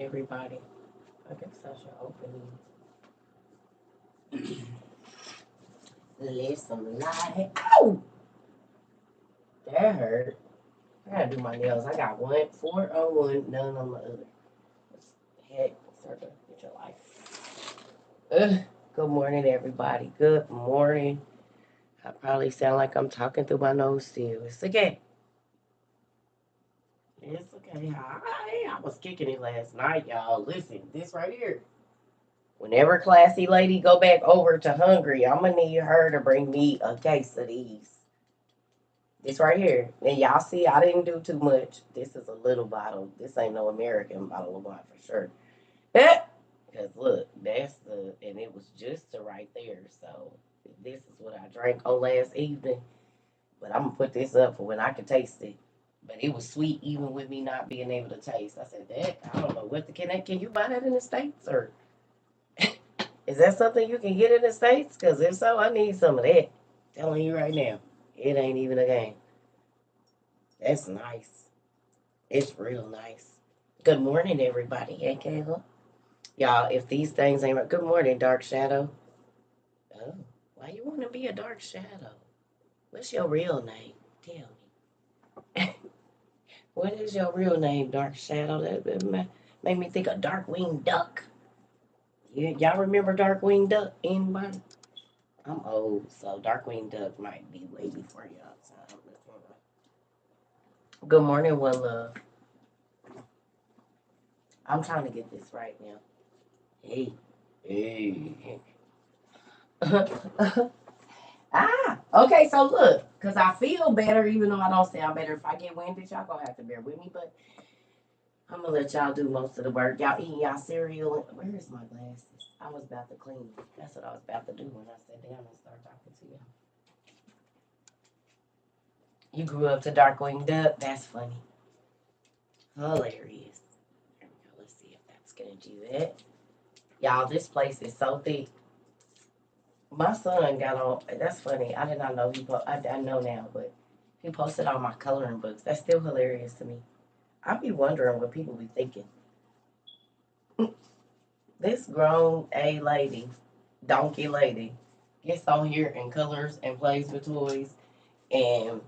Everybody. I guess I should open these. Listen, light. Ow! That hurt. I gotta do my nails. I got four on one, none on the other. Heck, start to get your life. Good morning, everybody. Good morning. I probably sound like I'm talking through my nose still. It's okay. It's okay. I was kicking it last night, y'all. Listen, this right here. Whenever classy lady go back over to Hungry, I'm gonna need her to bring me a case of these. This right here. And y'all see, I didn't do too much. This is a little bottle. This ain't no American bottle of wine for sure. Because look, that's and it was just right there. So this is what I drank on last evening. But I'm gonna put this up for when I can taste it. But it was sweet even with me not being able to taste. I said that I don't know what the can you buy that in the States or is that something you can get in the States? Because if so, I need some of that. Telling you right now, it ain't even a game. That's nice. It's real nice. Good morning, everybody. Hey, Kayla. Y'all, if these things ain't right, good morning, Dark Shadow. Oh, why you want to be a Dark Shadow? What's your real name? Tell me. What is your real name, Dark Shadow? That made me think of Darkwing Duck. Y'all remember Darkwing Duck? Anybody? I'm old, so Darkwing Duck might be way before y'all. So good morning, One Love. I'm trying to get this right now. Hey, hey. Okay, so look, because I feel better, even though I don't sound better. If I get winded, y'all gonna have to bear with me, but I'm gonna let y'all do most of the work. Y'all eating y'all cereal. Where is my glasses? I was about to clean them. That's what I was about to do when I sat down and started talking to you. You grew up to Darkwing Duck. That's funny. Hilarious. There we go. Let's see if that's gonna do it. Y'all, this place is so thick. My son got on. That's funny. I did not know I know now, but he posted all my coloring books. That's still hilarious to me. I be wondering what people be thinking. This grown a lady, donkey lady, gets on here and colors and plays with toys and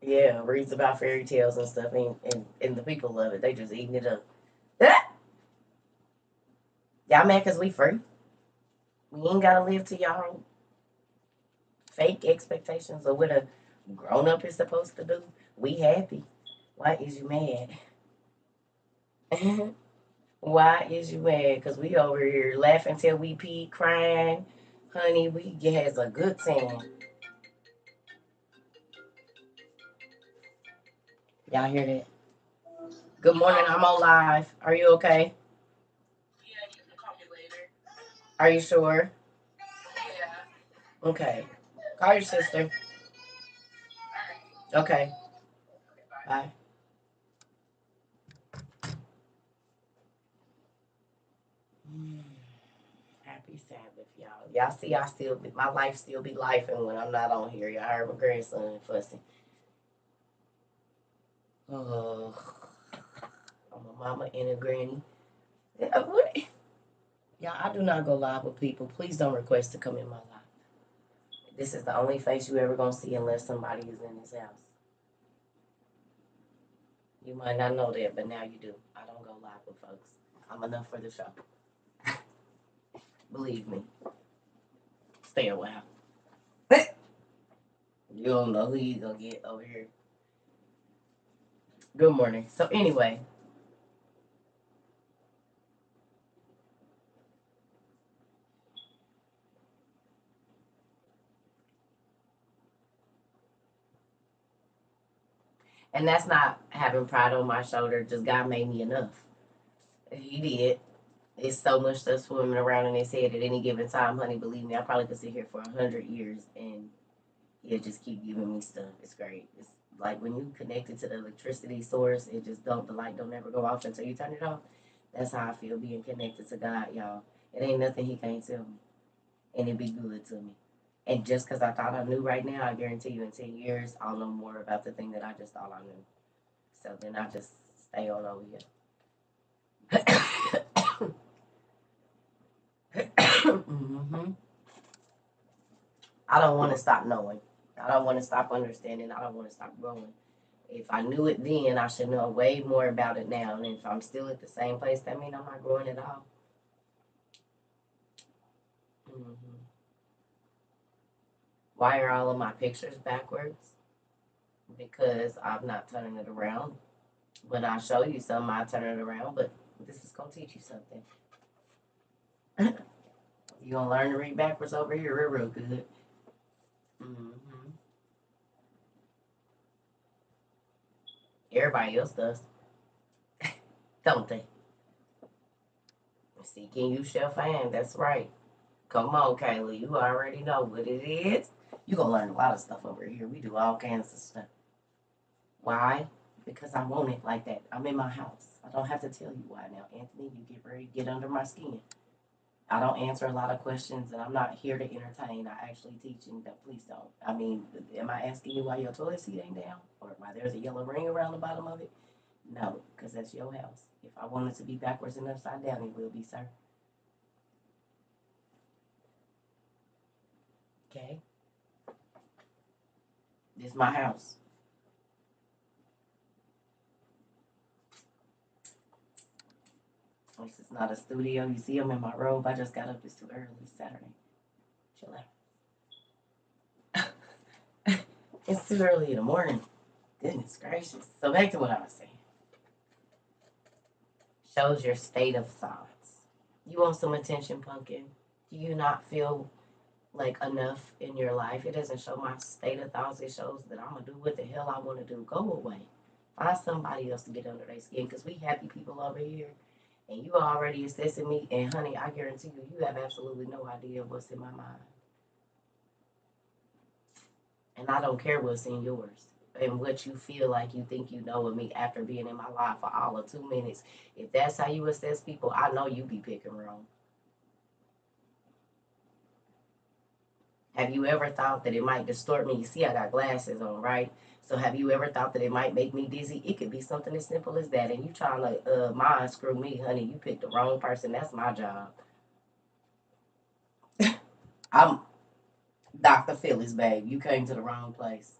yeah, reads about fairy tales and stuff, and the people love it. They just eating it up. Y'all mad because we free? We ain't gotta live to y'all fake expectations of what a grown up is supposed to do. We happy. Why is you mad? Why is you mad? Because we over here laughing till we pee, crying. Honey, we has a good time. Y'all hear that? Good morning, I'm on live. Are you okay? Are you sure? Okay. Call your sister. Okay. Bye. Mm, happy Sabbath, y'all. Y'all see, my life still be life, and when I'm not on here, y'all heard my grandson fussing. Oh, I'm a mama and a granny. What? Y'all, I do not go live with people. Please don't request to come in my life. This is the only face you ever gonna see unless somebody is in this house. You might not know that, but now you do. I don't go live with folks. I'm enough for the show. Believe me. Stay a while. You don't know who you gonna get over here. Good morning. So anyway, and that's not having pride on my shoulder. Just God made me enough. He did. It's so much stuff swimming around in his head at any given time, honey. Believe me, I probably could sit here for 100 years and he'll just keep giving me stuff. It's great. It's like when you connected to the electricity source, it just don't the light don't ever go off until you turn it off. That's how I feel being connected to God, y'all. It ain't nothing He can't tell me, and it be good to me. And just because I thought I knew right now, I guarantee you in 10 years I'll know more about the thing that I just thought I knew. So then I just stay on over here. Hmm. I don't want to stop knowing. I don't want to stop understanding. I don't want to stop growing. If I knew it then, I should know way more about it now. And if I'm still at the same place, that means I'm not growing at all. Hmm. Why are all of my pictures backwards? Because I'm not turning it around. When I show you something, I turn it around. But this is going to teach you something. You're going to learn to read backwards over here real good. Hmm. Everybody else does, don't they? Seeking you shall find. That's right. Come on, Kayla. You already know what it is. You're going to learn a lot of stuff over here. We do all kinds of stuff. Why? Because I want it like that. I'm in my house. I don't have to tell you why now. Anthony, you get ready to get under my skin. I don't answer a lot of questions, and I'm not here to entertain. I actually teach, and please don't. I mean, am I asking you why your toilet seat ain't down, or why there's a yellow ring around the bottom of it? No, because that's your house. If I want it to be backwards and upside down, it will be, sir. Okay, this is my house. This is not a studio. You see, I'm in my robe. I just got up. It's too early. It's Saturday. Chill out. It's too early in the morning. Goodness gracious. So back to what I was saying. Shows your state of thoughts. You want some attention, pumpkin? Do you not feel like enough in your life? It doesn't show my state of thoughts. It shows that I'm gonna do what the hell I want to do. Go away. Find somebody else to get under their skin, because we happy people over here, and you are already assessing me. And honey, I guarantee you, you have absolutely no idea what's in my mind, and I don't care what's in yours. And what you feel like you think you know of me after being in my life for all of 2 minutes. If that's how you assess people, I know you be picking wrong. Have you ever thought that it might distort me? You see, I got glasses on, right? So have you ever thought that it might make me dizzy? It could be something as simple as that. And you trying to mind screw me, honey. You picked the wrong person. That's my job. I'm Dr. Phyllis, babe. You came to the wrong place.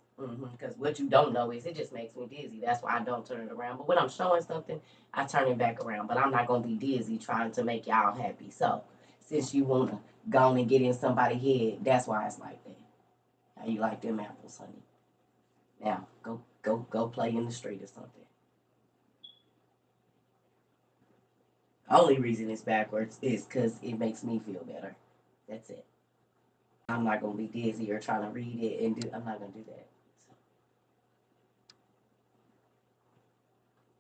Because what you don't know is it just makes me dizzy. That's why I don't turn it around. But when I'm showing something, I turn it back around. But I'm not going to be dizzy trying to make y'all happy. So since you want to go on and get in somebody's head, that's why it's like that. How you like them apples, honey? Now, go play in the street or something. Only reason it's backwards is because it makes me feel better. That's it. I'm not gonna be dizzy or trying to read it and do. I'm not gonna do that. So,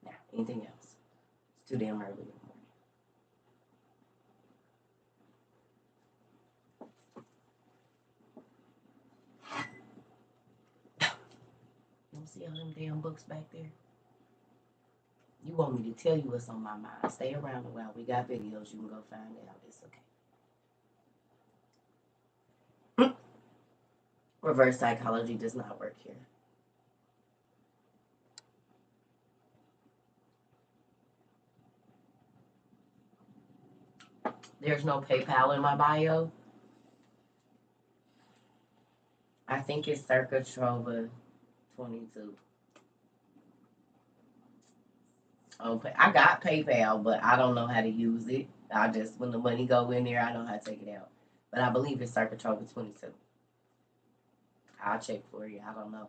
now, anything else? It's too damn early in the morning. You see all them damn books back there? You want me to tell you what's on my mind? Stay around a while. We got videos. You can go find out. It's okay. Reverse psychology does not work here. There's no PayPal in my bio. I think it's circa Trova 22. Okay, I got PayPal, but I don't know how to use it. I just when the money go in there, I know how to take it out. But I believe it's circa Trova 22. I'll check for you. I don't know.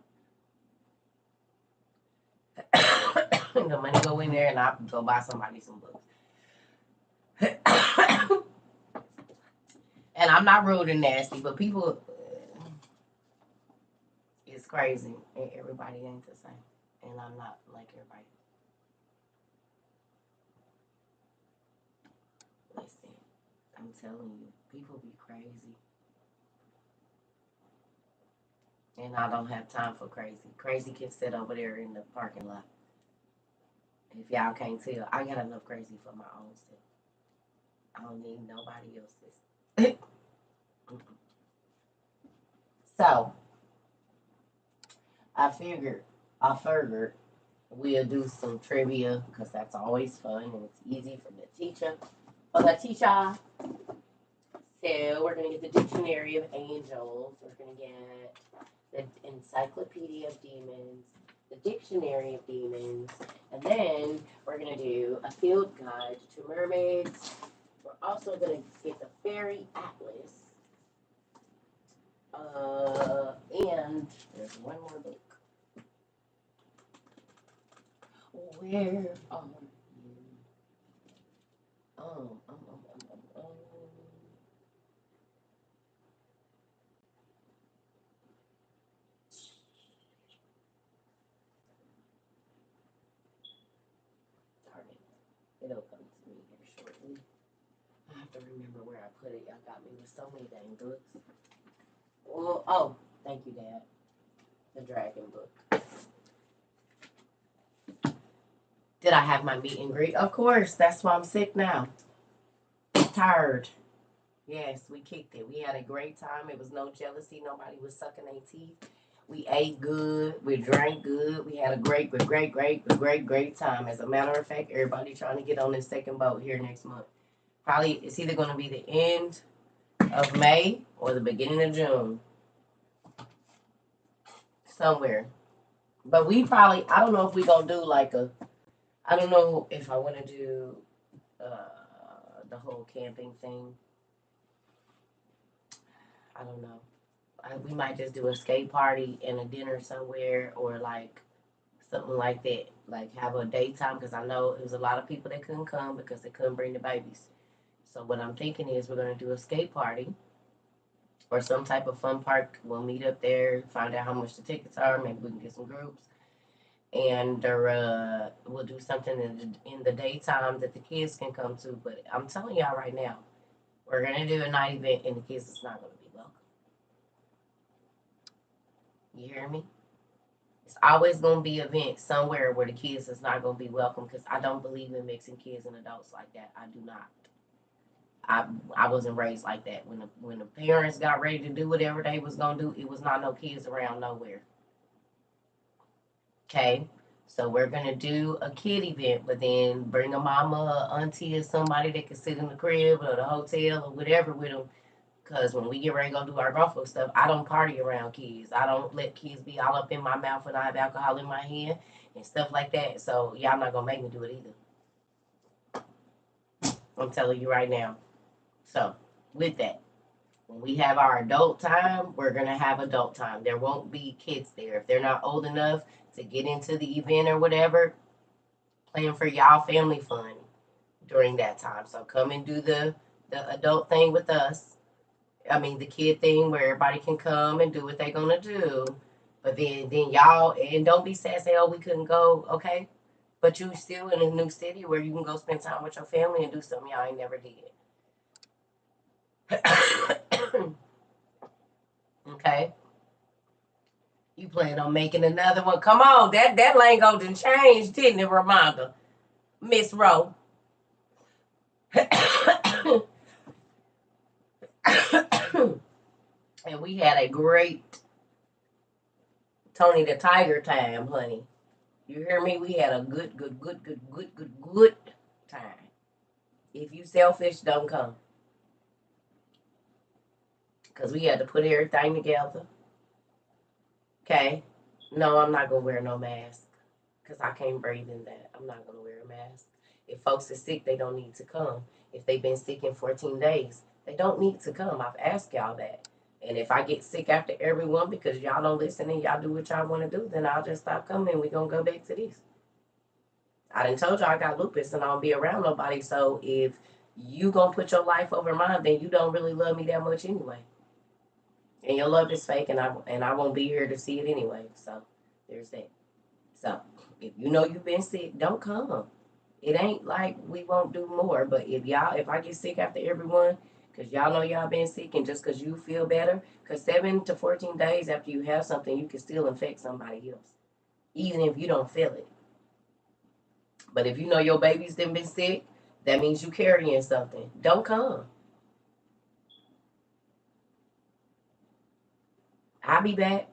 The money go in there, and I go buy somebody some books. And I'm not rude and nasty, but people, it's crazy, and everybody ain't the same. And I'm not like everybody. Listen, I'm telling you, people be crazy. And I don't have time for crazy. Crazy can sit over there in the parking lot. If y'all can't tell, I got enough crazy for my own self. I don't need nobody else's. So I figured, We'll do some trivia because that's always fun and it's easy for the teacher. For the teacher. So we're gonna get the Dictionary of Angels. We're gonna get the Encyclopedia of Demons, the Dictionary of Demons, and then we're gonna do a field guide to mermaids. We're also gonna get the Fairy Atlas. And there's one more book. Where are you? Um, um, um, um, um, um. Darn it. It'll come to me here shortly. I have to remember where I put it. Y'all got me with so many dang books. Well, oh, thank you, Dad. The Dragon book. Did I have my meet and greet? Of course. That's why I'm sick now. Tired. Yes, we kicked it. We had a great time. It was no jealousy. Nobody was sucking their teeth. We ate good. We drank good. We had a great time. As a matter of fact, everybody trying to get on this second boat here next month. Probably it's either going to be the end of May or the beginning of June. Somewhere. But we probably, I don't know if we're going to do like a, I don't know if I want to do the whole camping thing. I don't know. We might just do a skate party and a dinner somewhere or like something like that. Like have a daytime because I know it was a lot of people that couldn't come because they couldn't bring the babies. So what I'm thinking is we're gonna do a skate party or some type of fun park. We'll meet up there, find out how much the tickets are. Maybe we can get some groups, and we'll do something in the daytime that the kids can come to. But I'm telling y'all right now, we're gonna do a night event, and the kids is not gonna be welcome. You hear me? It's always gonna be events somewhere where the kids is not gonna be welcome because I don't believe in mixing kids and adults like that. I do not. I wasn't raised like that. When the parents got ready to do whatever they was gonna do, it was not no kids around nowhere. Okay, so we're gonna do a kid event, but then bring a mama, a auntie, or somebody that can sit in the crib or the hotel or whatever with them. Cause when we get ready to go do our golf stuff, I don't party around kids. I don't let kids be all up in my mouth when I have alcohol in my hand and stuff like that. So y'all not gonna make me do it either. I'm telling you right now. So with that, when we have our adult time, we're gonna have adult time. There won't be kids there. If they're not old enough to get into the event or whatever, plan for y'all family fun during that time. So come and do the adult thing with us. I mean the kid thing where everybody can come and do what they're gonna do. But then y'all and don't be sad say, oh, we couldn't go, okay? But you still in a new city where you can go spend time with your family and do something y'all ain't never did. Okay? You plan on making another one. Come on, that lingo didn't change, didn't it, Ramonda? Miss Rowe. And we had a great Tony the Tiger time, honey. You hear me? We had a good time. If you selfish, don't come. Because we had to put everything together. Okay? No, I'm not going to wear no mask. Because I can't breathe in that. I'm not going to wear a mask. If folks are sick, they don't need to come. If they've been sick in 14 days, they don't need to come. I've asked y'all that. And if I get sick after everyone because y'all don't listen and y'all do what y'all want to do, then I'll just stop coming and we're going to go back to this. I done told y'all I got lupus and I don't be around nobody. So if you going to put your life over mine, then you don't really love me that much anyway. And your love is fake and I won't be here to see it anyway. So there's that. So if you know you've been sick, don't come. It ain't like we won't do more, but if I get sick after everyone, because y'all know y'all been sick and just because you feel better, because 7 to 14 days after you have something, you can still infect somebody else, even if you don't feel it. But if you know your baby's been sick, that means you carrying something. Don't come. I'll be back.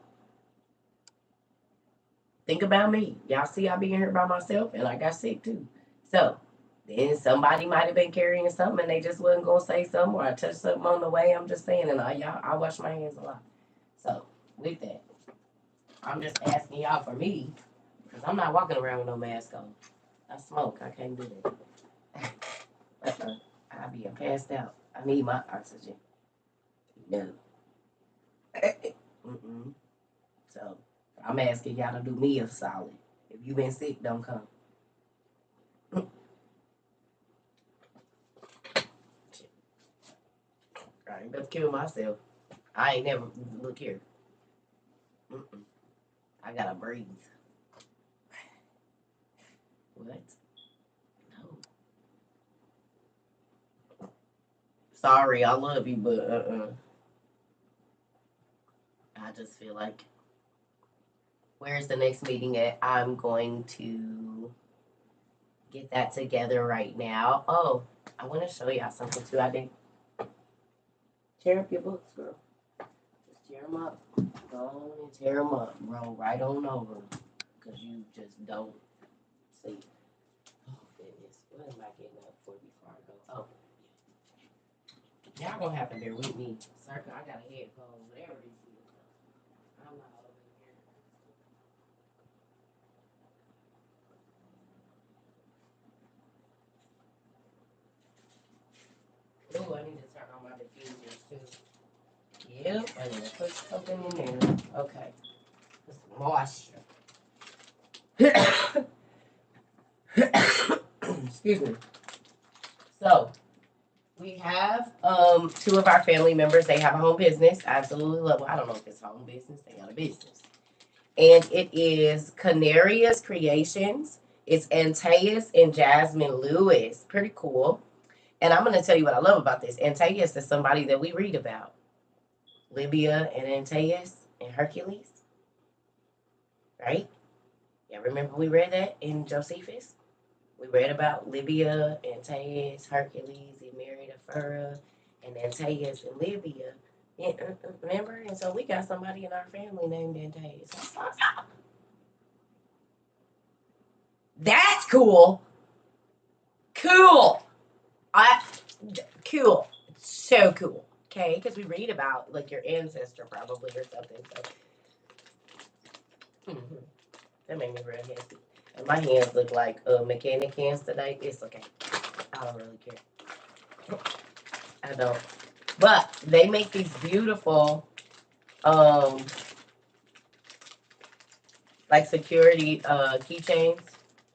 Think about me. Y'all see I being here by myself and I got sick too. So then somebody might have been carrying something and they just wasn't gonna say something or I touched something on the way. I'm just saying and I wash my hands a lot. So with that, I'm just asking y'all for me because I'm not walking around with no mask on. I smoke. I can't do that. I'll be passed out. I need my oxygen. No. Mm-mm. So I'm asking y'all to do me a solid. If you been sick, don't come. I ain't gonna kill myself. I ain't never look here. Mm-mm. I gotta breathe. What? No. Sorry, I love you, but I just feel like where's the next meeting at? I'm going to get that together right now. Oh, I want to show y'all something too. I did tear up your books, girl. Just tear them up. Go on and tear them up. Roll right on over them. Because you just don't see. Oh, goodness. What am I getting up for before I go? Oh, y'all gonna have to bear with me. Circle, I got a headphone, whatever this is. I'm not over here. Ooh, I need to turn on my diffusers too. Yep, I need to put something in there. Okay. Put some moisture. Excuse me. So we have two of our family members. They have a home business. Absolutely love. Well, I don't know if it's home business. They got a business, and it is Canarias Creations. It's Antaeus and Jasmine Lewis. Pretty cool. And I'm going to tell you what I love about this. Antaeus is somebody that we read about. Libya and Antaeus and Hercules, right? Yeah, remember we read that in Josephus? We read about Libya, Antaeus, Hercules, he married Ephyra, and Antaeus and Libya. Remember? And so we got somebody in our family named Antaeus. That's cool. Cool. I cool. So cool. Okay, because we read about like your ancestor probably or something. So that made me real happy. And my hands look like mechanic hands today. It's okay. I don't really care. I don't. But they make these beautiful like security keychains,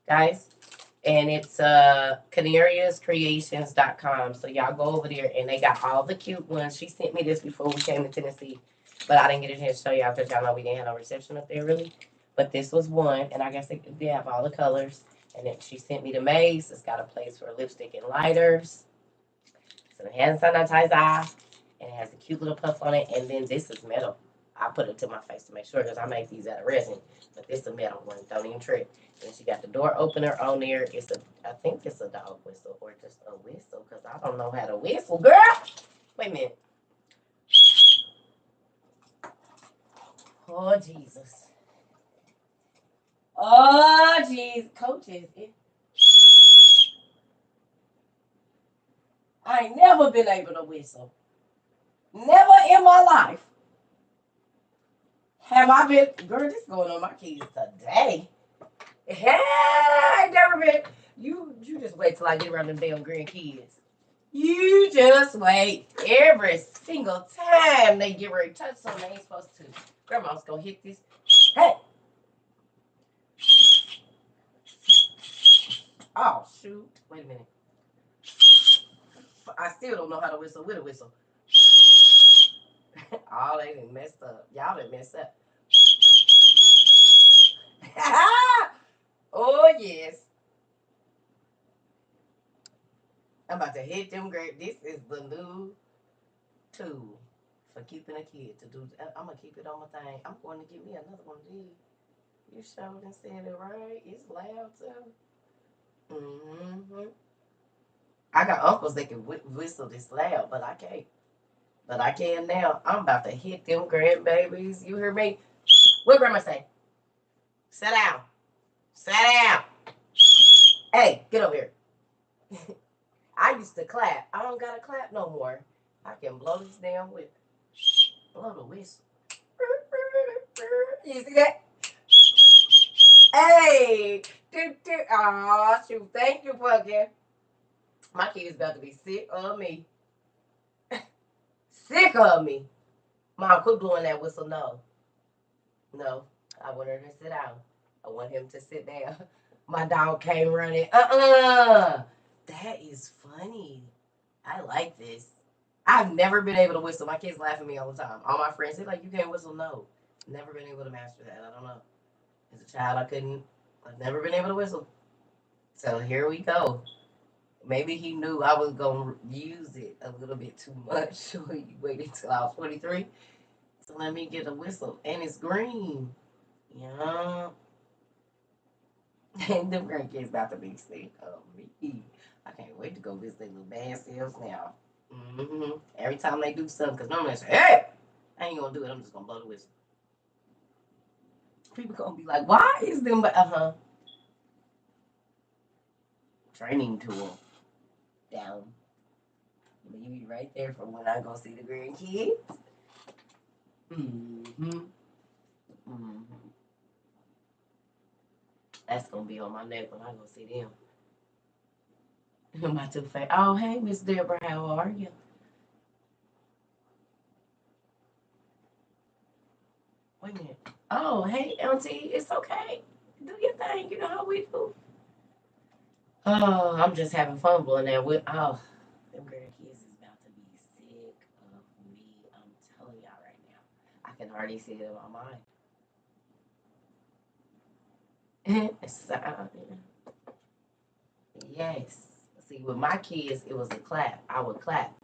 guys. And it's canariascreations.com. So y'all go over there and they got all the cute ones. She sent me this before we came to Tennessee, but I didn't get a chance to show y'all because y'all know we didn't have no reception up there really. But this was one, and I guess they have all the colors. And then she sent me the maze. It's got a place for lipstick and lighters, some hand sanitizer, and it has a cute little puff on it. And then this is metal. I put it to my face to make sure because I make these out of resin. But this is a metal one. Don't even trip. And she got the door opener on there. I think it's a dog whistle or just a whistle because I don't know how to whistle, girl. Wait a minute. Oh Jesus. Oh jeez, coaches. I ain't never been able to whistle. Never in my life have I been. Girl, this is going on my keys today. Hey, I ain't never been. You just wait till I get around them damn grandkids. You just wait. Every single time they get ready to touch something they ain't supposed to. Grandma's gonna hit this. Hey. Oh shoot. Wait a minute. I still don't know how to whistle with a whistle. Oh, they done messed up. Y'all done messed up. Oh yes. I'm about to hit them great. This is the new tool for keeping a kid to do. I'm gonna keep it on my thing. I'm going to get me another one of these. You showed and said it right. It's loud too. Mm-hmm. I got uncles that can whistle this loud, but I can't. But I can now. I'm about to hit them grandbabies. You hear me? What grandma say? Sit down. Sit down. Hey, get over here. I used to clap. I don't gotta clap no more. I can blow this damn whistle. Blow the whistle. You see that? Hey! Aw, shoot. Thank you, Pumpkin. My kid's about to be sick of me. Sick of me. Mom, quit blowing that whistle. No. No. I want her to sit down. I want him to sit down. My dog came running. That is funny. I like this. I've never been able to whistle. My kids laugh at me all the time. All my friends say, like, you can't whistle. No. Never been able to master that. I don't know. As a child, I've never been able to whistle. So here we go. Maybe he knew I was going to use it a little bit too much. So he waited till I was 23 to let me get a whistle. And it's green. Yeah. And them grandkids about to be sick of me. I can't wait to go visit their little bad selves now. Every time they do something, because normally they say, hey, I ain't going to do it. I'm just going to blow the whistle. People going to be like, why is them? Training tool. Down. You be right there for when I go see the grandkids. That's gonna be on my neck when I go see them. My two face. Oh, hey, Miss Deborah, how are you? Wait a minute. Oh, hey, Auntie, it's okay. Do your thing. You know how we do. Oh, I'm just having fun blowing that whip. Oh, them grandkids is about to be sick of me. I'm telling y'all right now. I can already see it in my mind. Yes. See, with my kids, it was a clap. I would clap.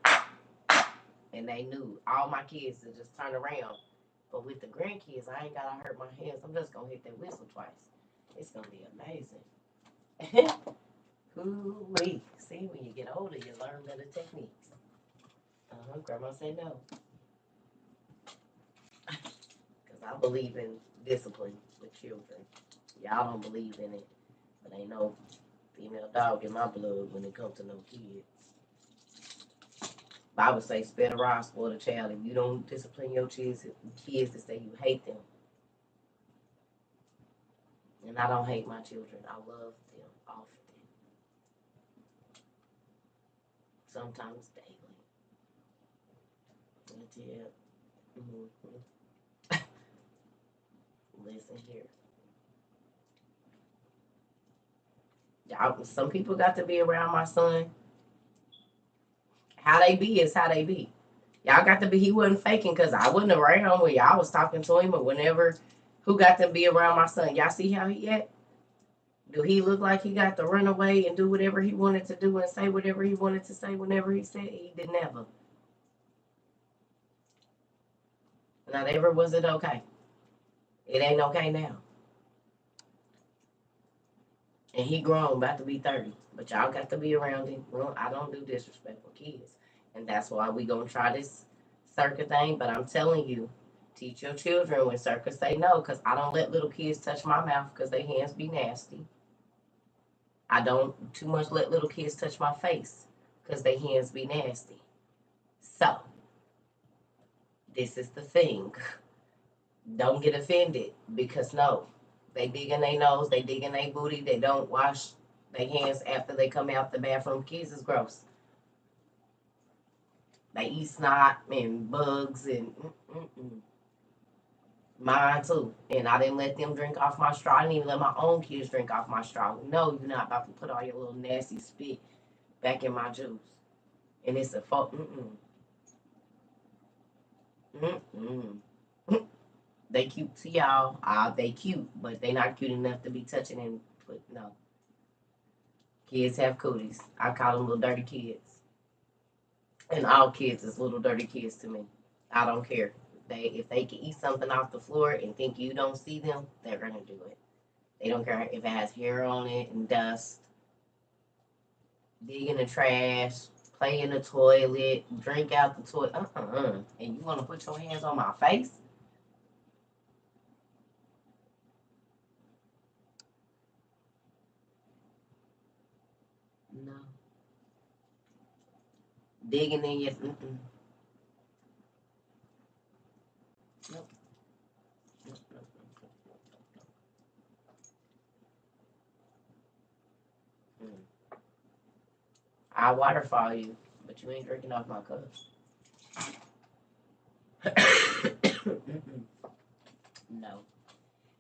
And they knew all my kids to just turn around. But with the grandkids, I ain't gotta hurt my hands. I'm just gonna hit that whistle twice. It's gonna be amazing. Ooh-wee. See, when you get older, you learn better techniques. Grandma said no. Because I believe in discipline with children. Y'all don't believe in it. But ain't no female dog in my blood when it comes to no kids. Bible say, spare the rod, spoil the child. If you don't discipline your kids to say you hate them. And I don't hate my children. I love them often. Sometimes daily. Yeah. Listen here. Y'all, some people got to be around my son. How they be is how they be. Y'all got to be, he wasn't faking because I wasn't around when y'all was talking to him or whenever, who got to be around my son. Y'all see how he at? Do he look like he got to run away and do whatever he wanted to do and say whatever he wanted to say whenever he said? He did never. Not ever was it okay. It ain't okay now. And he grown, about to be 30. But y'all got to be around him. Well, I don't do disrespectful kids. And that's why we gonna try this circuit thing. But I'm telling you, teach your children when circus say no, because I don't let little kids touch my mouth because their hands be nasty. I don't too much let little kids touch my face because their hands be nasty. So, this is the thing. Don't get offended because no, they dig in their nose, they dig in their booty, they don't wash their hands after they come out the bathroom. Kids is gross. They eat snot and bugs and mine too. And I didn't let them drink off my straw. I didn't even let my own kids drink off my straw. No, you're not about to put all your little nasty spit back in my juice. And it's a fault. They cute to y'all. They cute, but they not cute enough to be touching and put no. Kids have cooties. I call them little dirty kids. And all kids is little dirty kids to me. I don't care. If they can eat something off the floor and think you don't see them, they're gonna do it. They don't care if it has hair on it and dust. Dig in the trash, play in the toilet, drink out the toilet. And you wanna put your hands on my face? Digging in your. Mm-mm. Nope. Nope, nope, nope, nope. I waterfall you, but you ain't drinking off my cup. Mm-mm. No.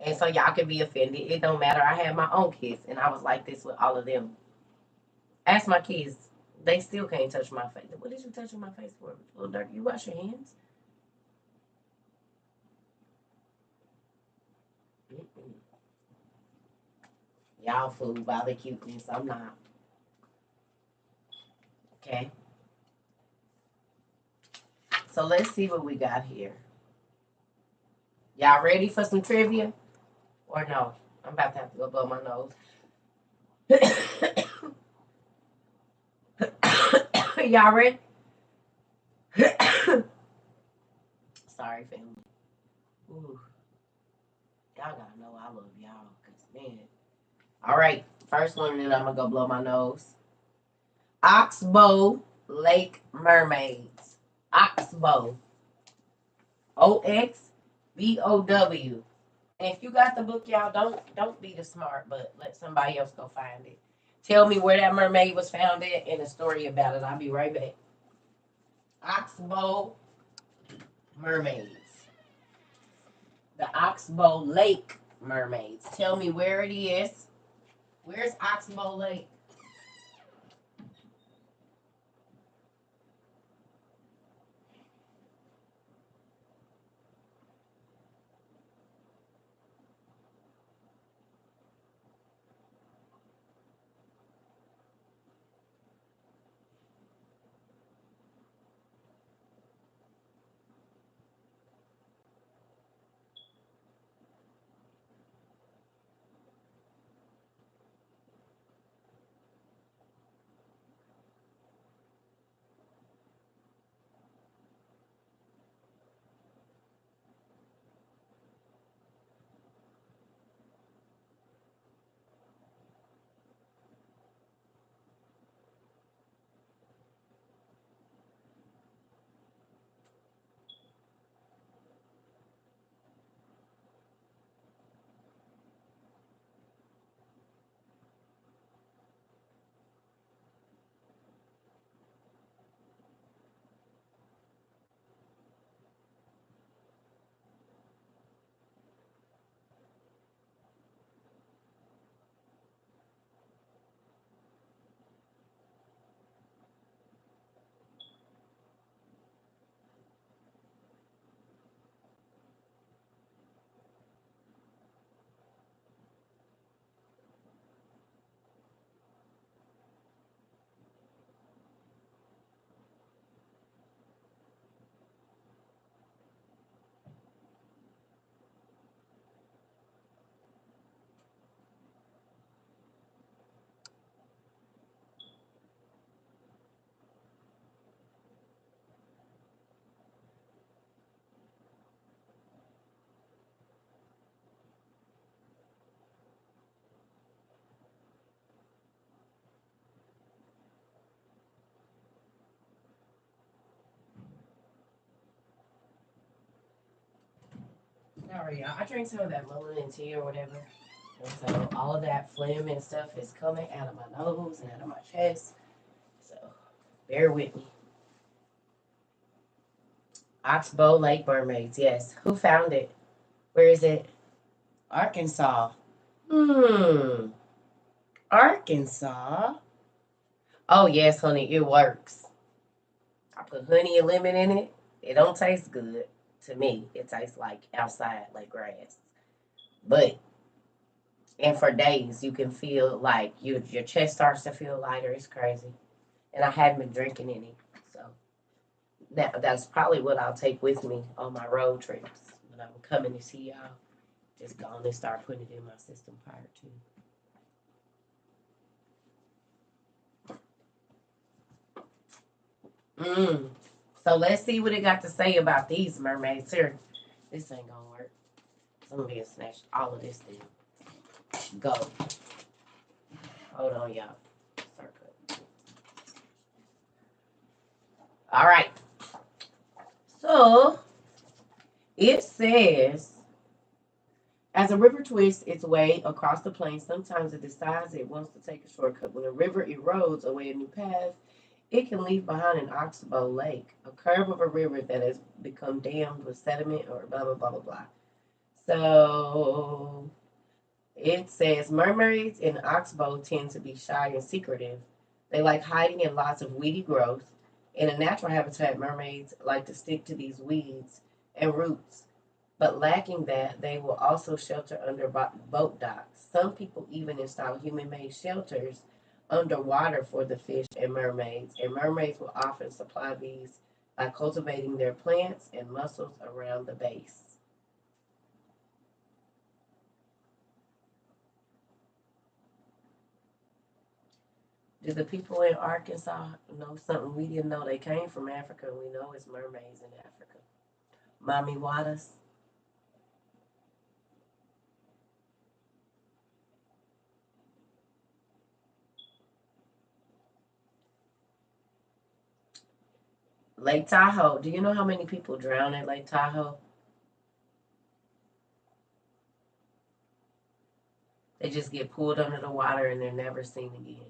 And so y'all can be offended. It don't matter. I had my own kids, and I was like this with all of them. Ask my kids. They still can't touch my face. What did you touching my face for? Little dirty. You wash your hands? Mm-mm. Y'all fooled by the cuteness. I'm not. Okay. So let's see what we got here. Y'all ready for some trivia? Or no? I'm about to have to go blow my nose. Y'all ready? Sorry, family. Ooh, y'all gotta know I love y'all, cause man. All right, first one, and then I'm gonna go blow my nose. Oxbow Lake Mermaids. Oxbow. Oxbow. And if you got the book, y'all don't be the smart, but let somebody else go find it. Tell me where that mermaid was found at and a story about it. I'll be right back. Oxbow Mermaids. The Oxbow Lake Mermaids. Tell me where it is. Where's Oxbow Lake? Sorry, y'all. I drank some of that Mullen tea or whatever. And so all of that phlegm and stuff is coming out of my nose and out of my chest. So bear with me. Oxbow Lake Mermaids, yes. Who found it? Where is it? Arkansas. Hmm. Arkansas. Oh yes, honey, it works. I put honey and lemon in it. It don't taste good to me. It tastes like outside, like grass. But and for days you can feel like your chest starts to feel lighter. It's crazy. And I hadn't been drinking any. So that's probably what I'll take with me on my road trips. When I'm coming to see y'all, just go on and start putting it in my system prior to. So let's see what it got to say about these mermaids here. This ain't gonna work. I'm gonna snatch all of this thing. Go. Hold on, y'all. Circle. All right. So it says, as a river twists its way across the plain, sometimes it decides it wants to take a shortcut. When a river erodes away a new path, it can leave behind an oxbow lake, a curve of a river that has become dammed with sediment or blah, blah, blah, blah, blah. So it says mermaids in oxbow tend to be shy and secretive. They like hiding in lots of weedy growth. In a natural habitat, mermaids like to stick to these weeds and roots, but lacking that, they will also shelter under boat docks. Some people even install human made shelters underwater for the fish and mermaids will often supply these by cultivating their plants and mussels around the base. Do the people in Arkansas know something we didn't know? They came from Africa. We know it's mermaids in Africa. Mommy Waters. Lake Tahoe. Do you know how many people drown at Lake Tahoe? They just get pulled under the water and they're never seen again.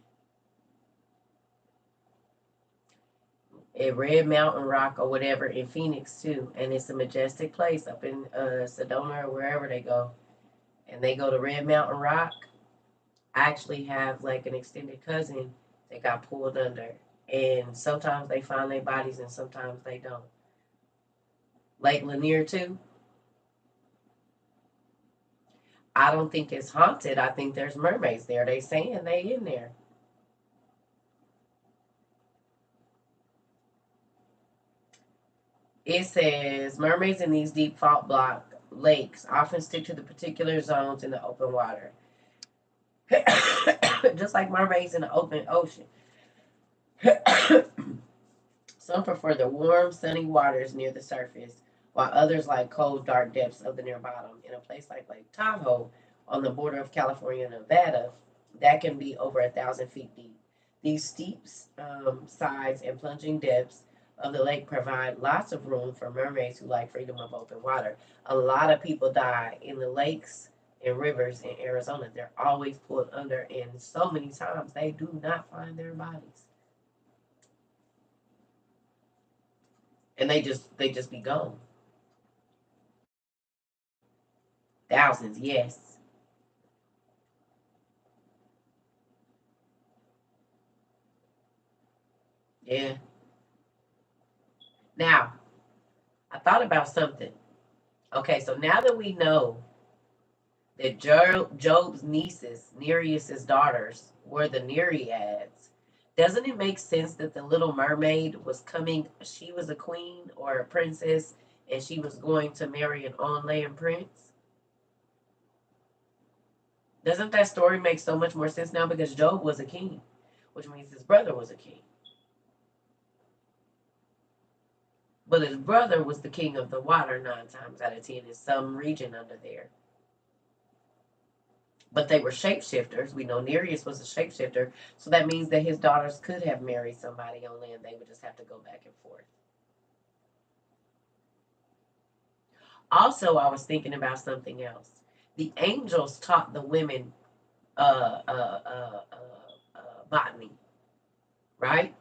At Red Mountain Rock or whatever in Phoenix too, and it's a majestic place up in Sedona or wherever they go, and they go to Red Mountain Rock. I actually have like an extended cousin that got pulled under, and sometimes they find their bodies and sometimes they don't. Lake Lanier too. I don't think it's haunted. I think there's mermaids there. They saying they in there. It says mermaids in these deep fault block lakes often stick to the particular zones in the open water. Just like mermaids in the open ocean. Some prefer the warm, sunny waters near the surface, while others like cold, dark depths of the near bottom. In a place like Lake Tahoe, on the border of California and Nevada, that can be over 1,000 feet deep. These steep sides and plunging depths of the lake provide lots of room for mermaids who like freedom of open water. A lot of people die in the lakes and rivers in Arizona. They're always pulled under, and so many times they do not find their bodies. And they just be gone. Thousands, yes. Yeah. Now, I thought about something. Okay, so now that we know that Job's nieces, Nereus's daughters, were the Nereids, doesn't it make sense that the Little Mermaid was coming? She was a queen or a princess, and she was going to marry an on-land prince. Doesn't that story make so much more sense now? Because Job was a king, which means his brother was a king. But his brother was the king of the water 9 times out of 10 in some region under there. But they were shapeshifters. We know Nereus was a shapeshifter, so that means that his daughters could have married somebody on land. They would just have to go back and forth. Also, I was thinking about something else. The angels taught the women uh, uh, uh, botany, right?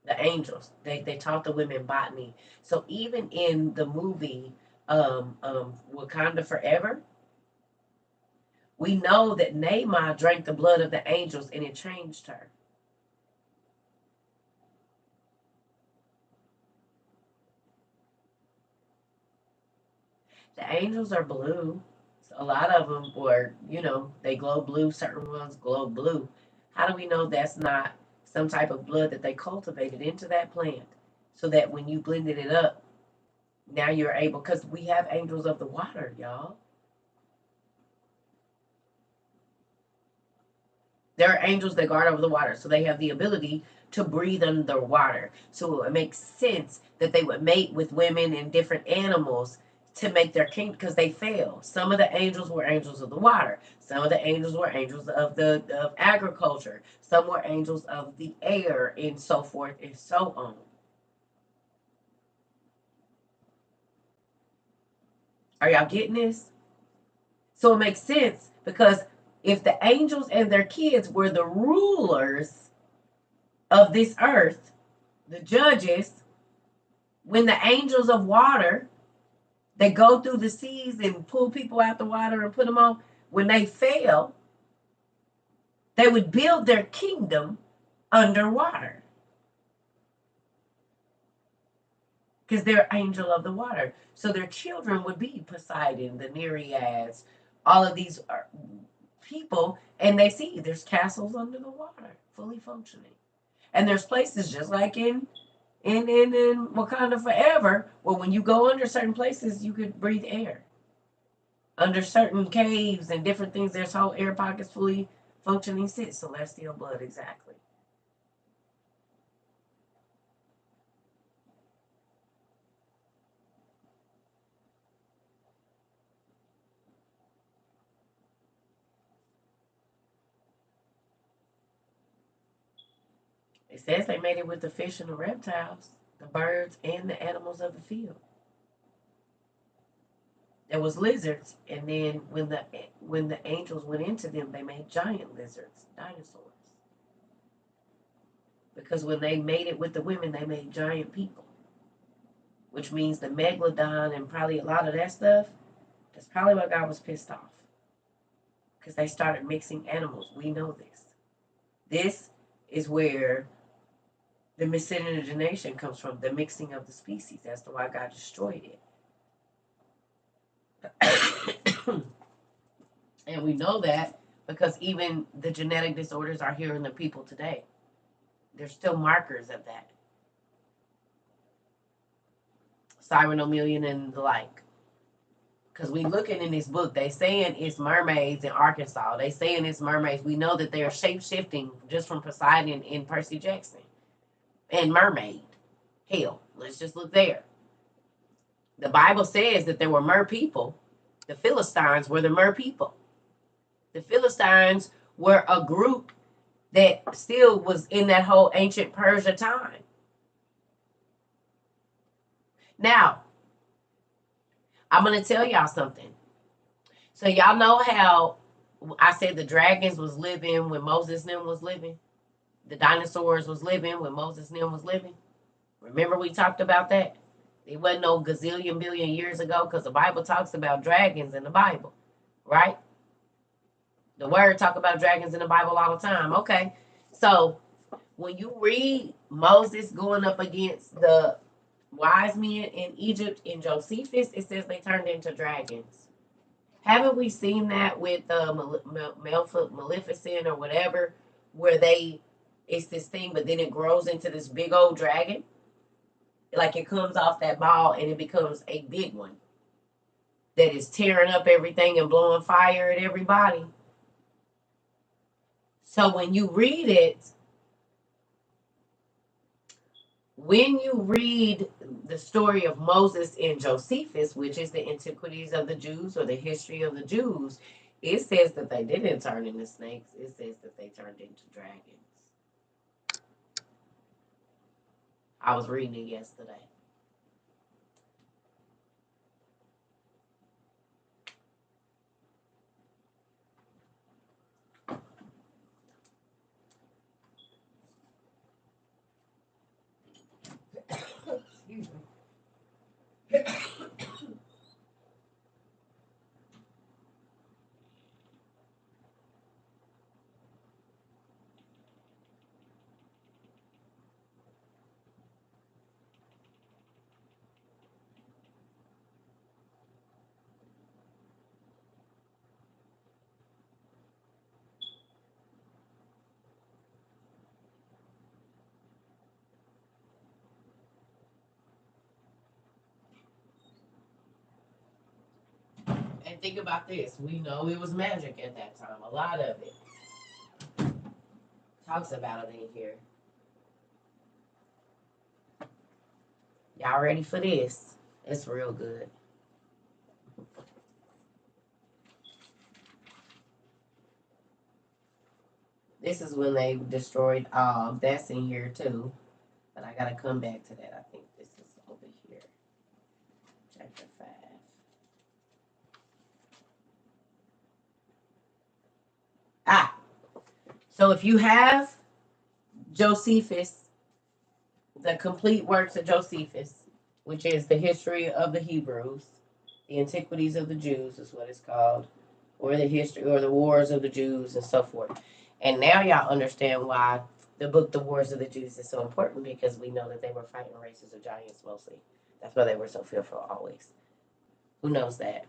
The angels, they taught the women botany. So even in the movie Wakanda Forever, we know that Neymar drank the blood of the angels and it changed her. The angels are blue. A lot of them were, they glow blue. Certain ones glow blue. How do we know that's not some type of blood that they cultivated into that plant so that when you blended it up, now you're able, because we have angels of the water, y'all. There are angels that guard over the water, so they have the ability to breathe underwater. So it makes sense that they would mate with women and different animals to make their kingdom, because they fell. Some of the angels were angels of the water. Some of the angels were angels of agriculture. Some were angels of the air, and so forth and so on. Are y'all getting this? So it makes sense, because if the angels and their kids were the rulers of this earth, the judges, when the angels of water, they go through the seas and pull people out the water and put them on, when they fail, they would build their kingdom underwater, because they're angel of the water. So their children would be Poseidon, the Nereids, all of these people, and they see there's castles under the water, fully functioning. And there's places just like in Wakanda Forever, where when you go under certain places, you could breathe air. Under certain caves and different things, there's whole air pockets fully functioning. Celestial blood, exactly. It says they made it with the fish and the reptiles, the birds and the animals of the field. There was lizards, and then when the angels went into them, they made giant lizards, dinosaurs. Because when they made it with the women, they made giant people, which means the megalodon and probably a lot of that stuff. That's probably why God was pissed off, because they started mixing animals. We know this. This is where the miscegenation comes from, the mixing of the species. That's why God destroyed it. And we know that because even the genetic disorders are here in the people today. There's still markers of that. Cyranomelia and the like. Because we looking in this book, they saying it's mermaids in Arkansas. They saying it's mermaids. We know that they are shape-shifting just from Poseidon and Percy Jackson. And mermaid. Hell, let's just look there. The Bible says that there were mer people. The Philistines were the mer people. The Philistines were a group that still was in that whole ancient Persia time. Now, I'm going to tell y'all something. So y'all know how I said the dragons was living when Moses and them was living? The dinosaurs was living when Moses and them was living? Remember we talked about that? It wasn't no gazillion billion years ago, because the Bible talks about dragons in the Bible, right? The word talk about dragons in the Bible all the time. Okay. So when you read Moses going up against the wise men in Egypt in Josephus, it says they turned into dragons. Haven't we seen that with Maleficent or whatever, where it's this thing, but then it grows into this big old dragon? Like it comes off that ball and it becomes a big one that is tearing up everything and blowing fire at everybody. So when you read the story of Moses and Josephus, which is the Antiquities of the Jews or the history of the Jews, it says that they didn't turn into snakes. It says that they turned into dragons. I was reading it yesterday. Excuse me. And think about this. We know it was magic at that time. A lot of it talks about it in here. Y'all ready for this? It's real good. This is when they destroyed Og. That's in here too. But I gotta come back to that. I think this is over here. Chapter 5. Ah, so if you have Josephus, the complete works of Josephus, which is the history of the Hebrews, the antiquities of the Jews is what it's called, or the history or the wars of the Jews and so forth. And now y'all understand why the book The Wars of the Jews is so important, because we know that they were fighting races of giants mostly. That's why they were so fearful always. Who knows that?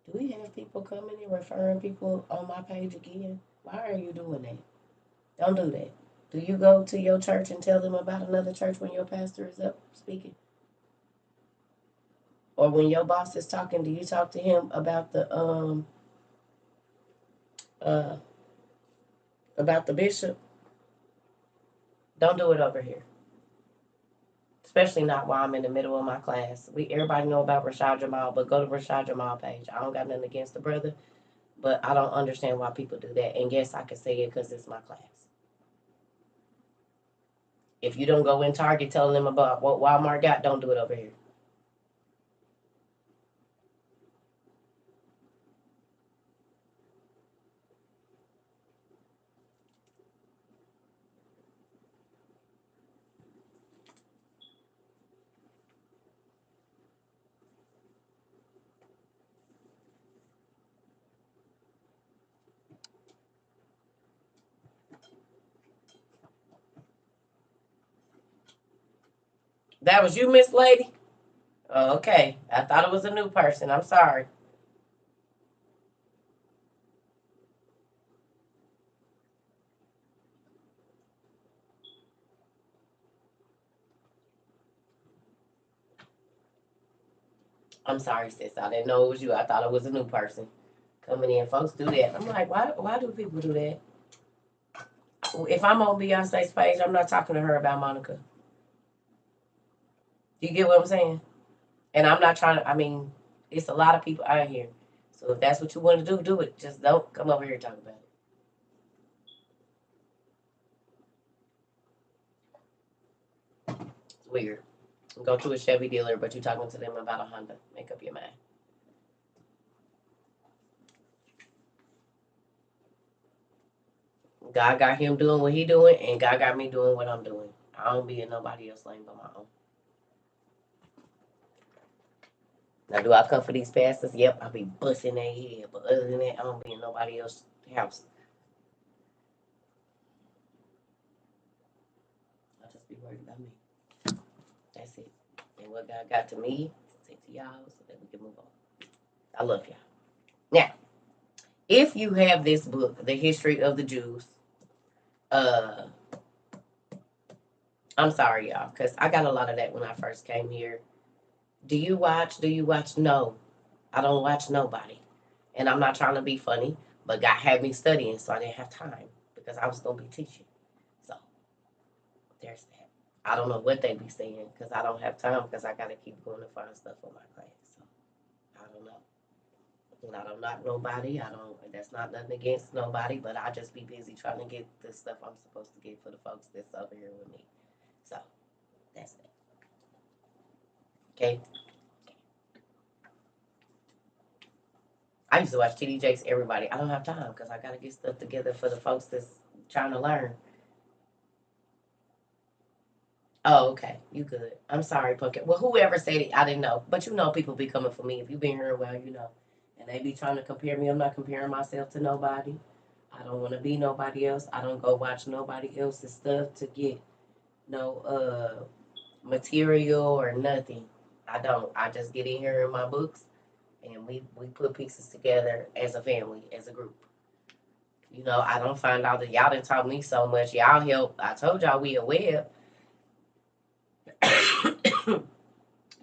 Do we have people coming and referring people on my page again? Why are you doing that? Don't do that. Do you go to your church and tell them about another church when your pastor is up speaking? Or when your boss is talking, do you talk to him uh about the bishop? Don't do it over here. Especially not while I'm in the middle of my class. Everybody know about Rashad Jamal, but go to Rashad Jamal page. I don't got nothing against the brother, but I don't understand why people do that. And yes, I can say it because it's my class. If you don't go in Target telling them about what Walmart got, don't do it over here. That was you, Miss Lady? Oh, okay. I thought it was a new person. I'm sorry. I'm sorry, sis. I didn't know it was you. I thought it was a new person coming in. Folks do that. I'm like, why do people do that? If I'm on Beyonce's page, I'm not talking to her about Monica. Do you get what I'm saying? And I'm not trying to, I mean, it's a lot of people out here. So if that's what you want to do, do it. Just don't come over here and talk about it. It's weird. Go to a Chevy dealer, but you're talking to them about a Honda. Make up your mind. God got him doing what he doing, and God got me doing what I'm doing. I don't be in nobody else lane but my own. Now, do I come for these pastors? Yep, I be busting their head. But other than that, I don't be in nobody else's house. I just be worried about me. That's it. And what God got to me, say to y'all so that we can move on. I love y'all. Now, if you have this book, The History of the Jews, uh, I'm sorry, y'all, because I got a lot of that when I first came here. Do you watch? Do you watch? No, I don't watch nobody. And I'm not trying to be funny, but God had me studying, so I didn't have time because I was going to be teaching. So there's that. I don't know what they be saying because I don't have time because I got to keep going to find stuff for my class. So I don't know. And I don't knock nobody. I don't. That's not nothing against nobody, but I just be busy trying to get the stuff I'm supposed to get for the folks that's over here with me. So that's that. Okay. I used to watch TD Jakes. Everybody. I don't have time because I got to get stuff together for the folks that's trying to learn. Oh, okay. You good. I'm sorry, Pumpkin. Well, whoever said it, I didn't know. But you know, people be coming for me. If you've been here a while, you know. And they be trying to compare me. I'm not comparing myself to nobody. I don't want to be nobody else. I don't go watch nobody else's stuff to get no material or nothing. I don't. I just get in here in my books and we put pieces together as a family, as a group. You know, I don't find out that y'all didn't taught me so much. Y'all help. I told y'all we a web.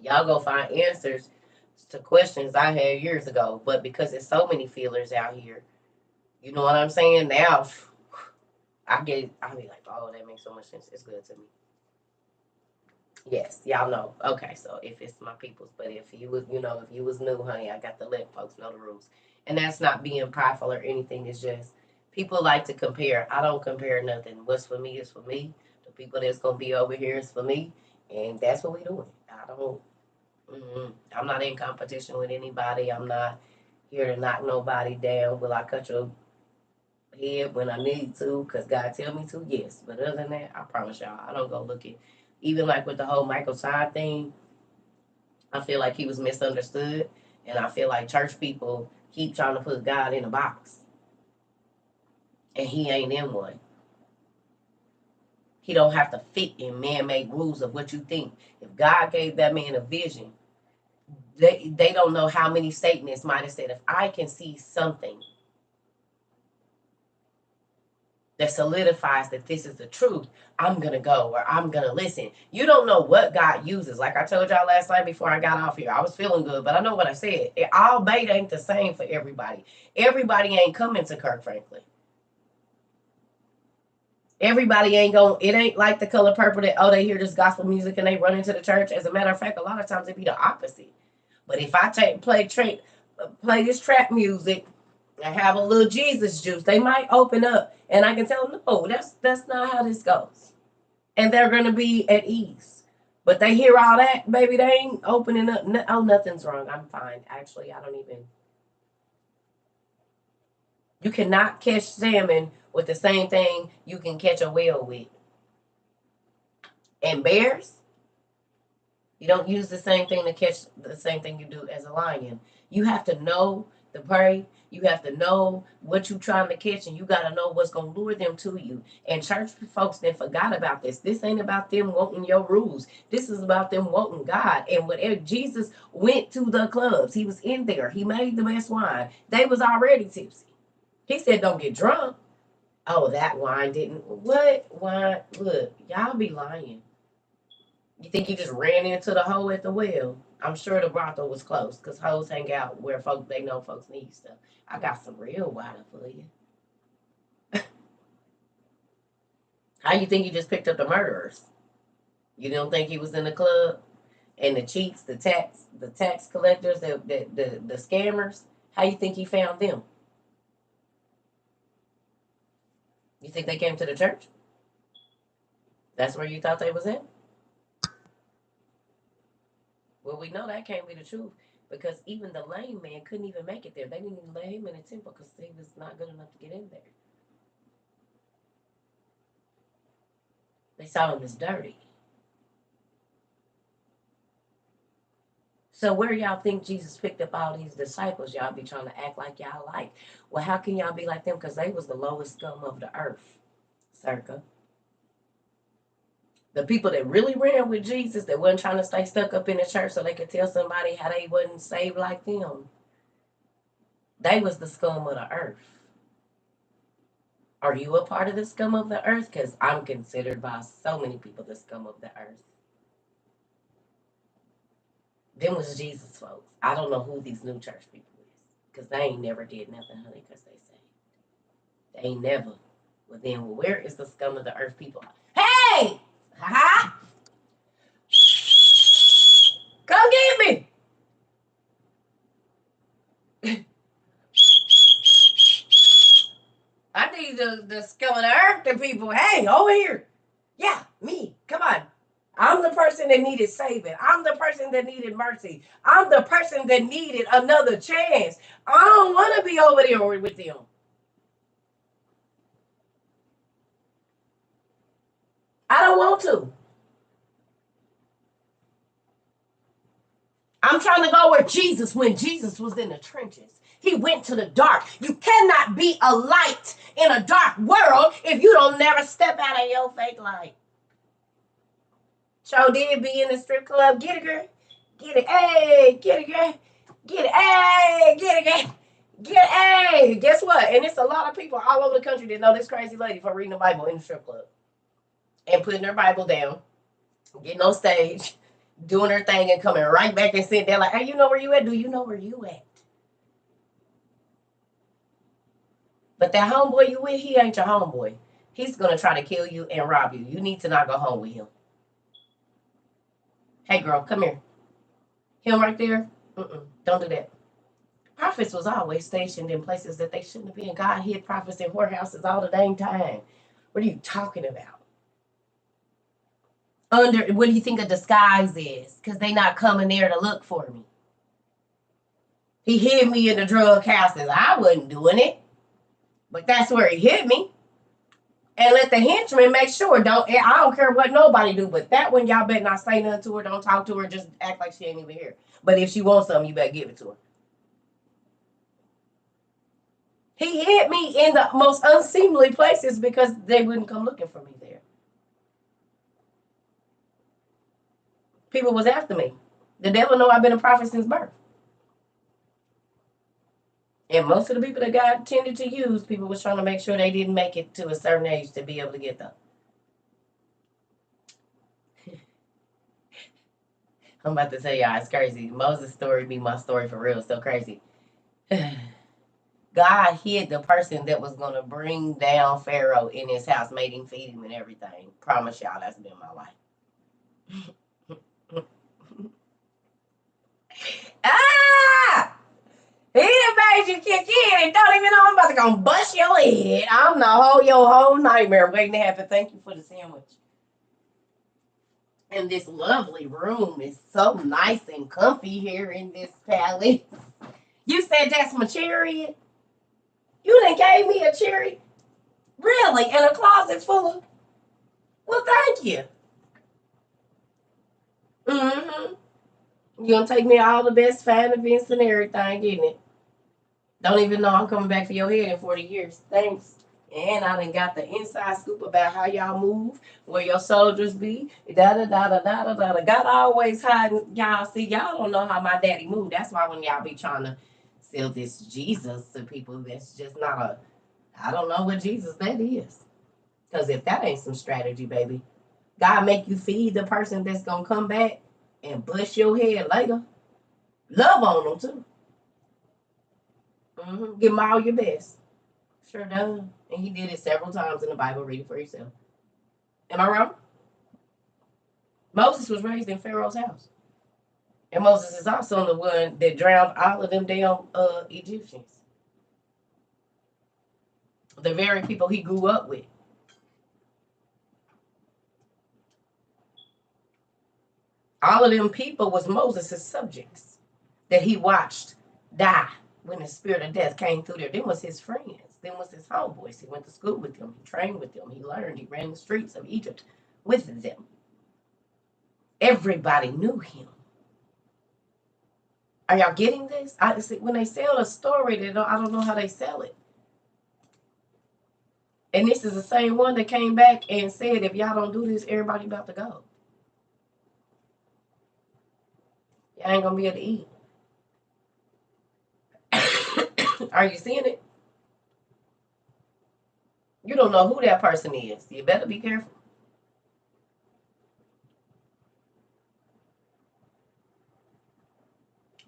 Y'all go find answers to questions I had years ago. But because there's so many feelers out here, you know what I'm saying? Now I be like, oh, that makes so much sense. It's good to me. Yes, y'all know. Okay, so if it's my people's, but if you was, if you was new, honey, I got to let folks know the rules. And that's not being prideful or anything. It's just people like to compare. I don't compare nothing. What's for me is for me. The people that's gonna be over here is for me, and that's what we doing. I don't. I'm not in competition with anybody. I'm not here to knock nobody down. Will I cut your head when I need to? Cause God tell me to. Yes, but other than that, I promise y'all, I don't go looking. Even like with the whole Michael Side thing, I feel like he was misunderstood, and I feel like church people keep trying to put God in a box, and he ain't in one. He don't have to fit in man-made rules of what you think. If God gave that man a vision, they don't know how many Satanists might have said, if I can see something that solidifies that this is the truth, I'm gonna go or I'm gonna listen. You don't know what God uses. Like I told y'all last night before I got off here, I was feeling good, but I know what I said. All bait ain't the same for everybody. Everybody ain't coming to Kirk Franklin. Everybody ain't going. It ain't like The Color Purple that they hear this gospel music and they run into the church. As a matter of fact, a lot of times it be the opposite. But if I play this trap music and have a little Jesus juice, they might open up, and I can tell them, no, that's not how this goes, and they're gonna be at ease. But they hear all that, baby, they ain't opening up. No, oh, nothing's wrong. I'm fine. Actually, I don't even. You cannot catch salmon with the same thing you can catch a whale with. And bears, you don't use the same thing to catch the same thing you do as a lion. You have to know the prey. You have to know what you're trying to catch, and you got to know what's going to lure them to you. And church folks then forgot about this. This ain't about them wanting your rules. This is about them wanting God. And whatever Jesus went to the clubs, he was in there. He made the best wine. They was already tipsy. He said, "Don't get drunk." Oh, that wine didn't. What wine? Look, y'all be lying. You think he just ran into the hole at the well? I'm sure the brothel was close because hoes hang out where they know folks need stuff. I got some real water for you. How you think he just picked up the murderers? You don't think he was in the club and the cheats, the tax collectors, the scammers? How you think he found them? You think they came to the church? That's where you thought they was at? Well, we know that can't be the truth because even the lame man couldn't even make it there. They didn't even let him in the temple because he was not good enough to get in there. They saw him as dirty. So where y'all think Jesus picked up all these disciples? Y'all be trying to act like y'all like. Well, how can y'all be like them? Because they was the lowest scum of the earth, circa. The people that really ran with Jesus, that wasn't trying to stay stuck up in the church so they could tell somebody how they wasn't saved like them. They was the scum of the earth. Are you a part of the scum of the earth? Because I'm considered by so many people the scum of the earth. Them was Jesus folks. I don't know who these new church people is. Because they ain't never did nothing, honey, because they say. They ain't never. Well, then, where is the scum of the earth people? Hey! Ha! Come get me! I need the scum of the earth, the people. Hey, over here. Yeah, me. Come on. I'm the person that needed saving. I'm the person that needed mercy. I'm the person that needed another chance. I don't want to be over there with them. I don't want to. I'm trying to go where Jesus when Jesus was in the trenches. He went to the dark. You cannot be a light in a dark world if you don't never step out of your fake light. So did be in the strip club. Get it, girl. Get it. Hey, get it, girl. Get it. Hey, get it, girl. Get it. Hey. Guess what? And it's a lot of people all over the country that know this crazy lady for reading the Bible in the strip club and putting their Bible down, getting on stage, doing her thing, and coming right back and sitting there like, hey, you know where you at? Do you know where you at? But that homeboy you with, he ain't your homeboy. He's gonna try to kill you and rob you. You need to not go home with him. Hey, girl, come here. Him right there? Don't do that. Prophets was always stationed in places that they shouldn't have been. God hid prophets in whorehouses all the dang time. What are you talking about? What do you think a disguise is? Because they not coming there to look for me. He hid me in the drug houses. I wasn't doing it. But that's where he hid me. And let the henchmen make sure. I don't care what nobody do, but that one y'all better not say nothing to her. Don't talk to her. Just act like she ain't even here. But if she wants something, you better give it to her. He hid me in the most unseemly places because they wouldn't come looking for me there. People was after me. The devil know I've been a prophet since birth. And most of the people that God tended to use, people was trying to make sure they didn't make it to a certain age to be able to get them. I'm about to tell y'all, it's crazy. Moses' story be my story for real. It's so crazy. God hid the person that was going to bring down Pharaoh in his house, made him feed him and everything. Promise y'all, that's been my life. Ah! He done made you kick in and don't even know I'm about to go bust your head. I'm your whole nightmare waiting to happen. Thank you for the sandwich. And this lovely room is so nice and comfy here in this palace. You said that's my chariot? You done gave me a chariot? Really? And a closet full of... Well, thank you. Mm-hmm. You're going to take me all the best fan events and everything, isn't it? Don't even know I'm coming back for your head in 40 years. Thanks. And I done got the inside scoop about how y'all move, where your soldiers be. Da-da-da-da-da-da-da. God always hiding. Y'all see, y'all don't know how my daddy moved. That's why when y'all be trying to sell this Jesus to people, that's just not a... I don't know what Jesus that is. Because if that ain't some strategy, baby, God make you feed the person that's going to come back and bust your head later. Love on them, too. Give them all your best. Sure does. And he did it several times in the Bible. Read it for yourself. Am I wrong? Moses was raised in Pharaoh's house. And Moses is also the one that drowned all of them damn Egyptians. The very people he grew up with. All of them people was Moses' subjects that he watched die when the spirit of death came through there. Them was his friends. Them was his homeboys. He went to school with them. He trained with them. He learned. He ran the streets of Egypt with them. Everybody knew him. Are y'all getting this? When they sell a story, I don't know how they sell it. And this is the same one that came back and said, if y'all don't do this, everybody about to go. Y'all ain't gonna be able to eat. Are you seeing it? You don't know who that person is. You better be careful.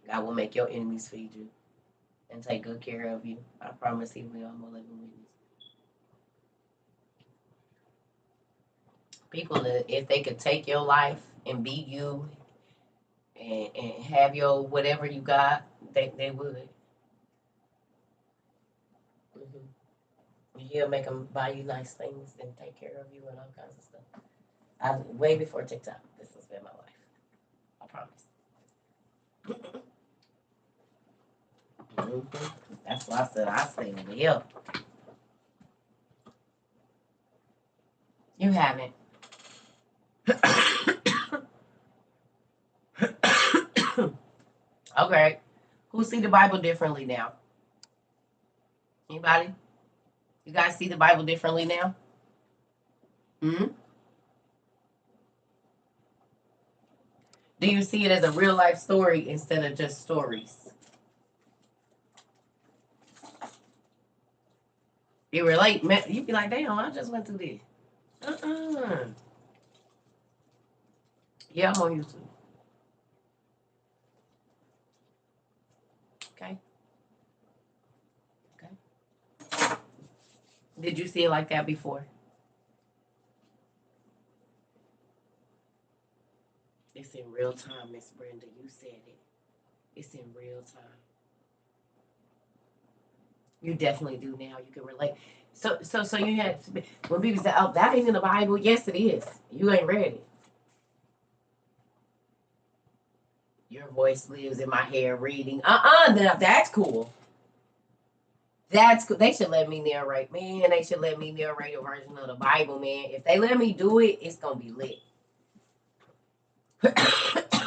God will make your enemies feed you and take good care of you. I promise he will. I'm a living witness. People, if they could take your life and beat you and have your whatever you got, they would. He'll make them buy you nice things and take care of you and all kinds of stuff. Way before TikTok, this has been my life. I promise. That's why I said I stay in the hill. You haven't. Okay. Who see the Bible differently now? Anybody? You guys see the Bible differently now? Do you see it as a real life story instead of just stories? You relate, you be like, damn, I just went through this. Yeah, I'm on YouTube. Okay. Did you see it like that before? It's in real time, Miss Brenda. You said it. It's in real time. You definitely do now. You can relate. So you had to be, when people say, "Oh, that ain't in the Bible." Yes, it is. You ain't read it. Your voice lives in my hair reading. Now that's cool. That's cool. They should let me narrate. Man, they should let me narrate a version of the Bible, man. If they let me do it, it's gonna be lit.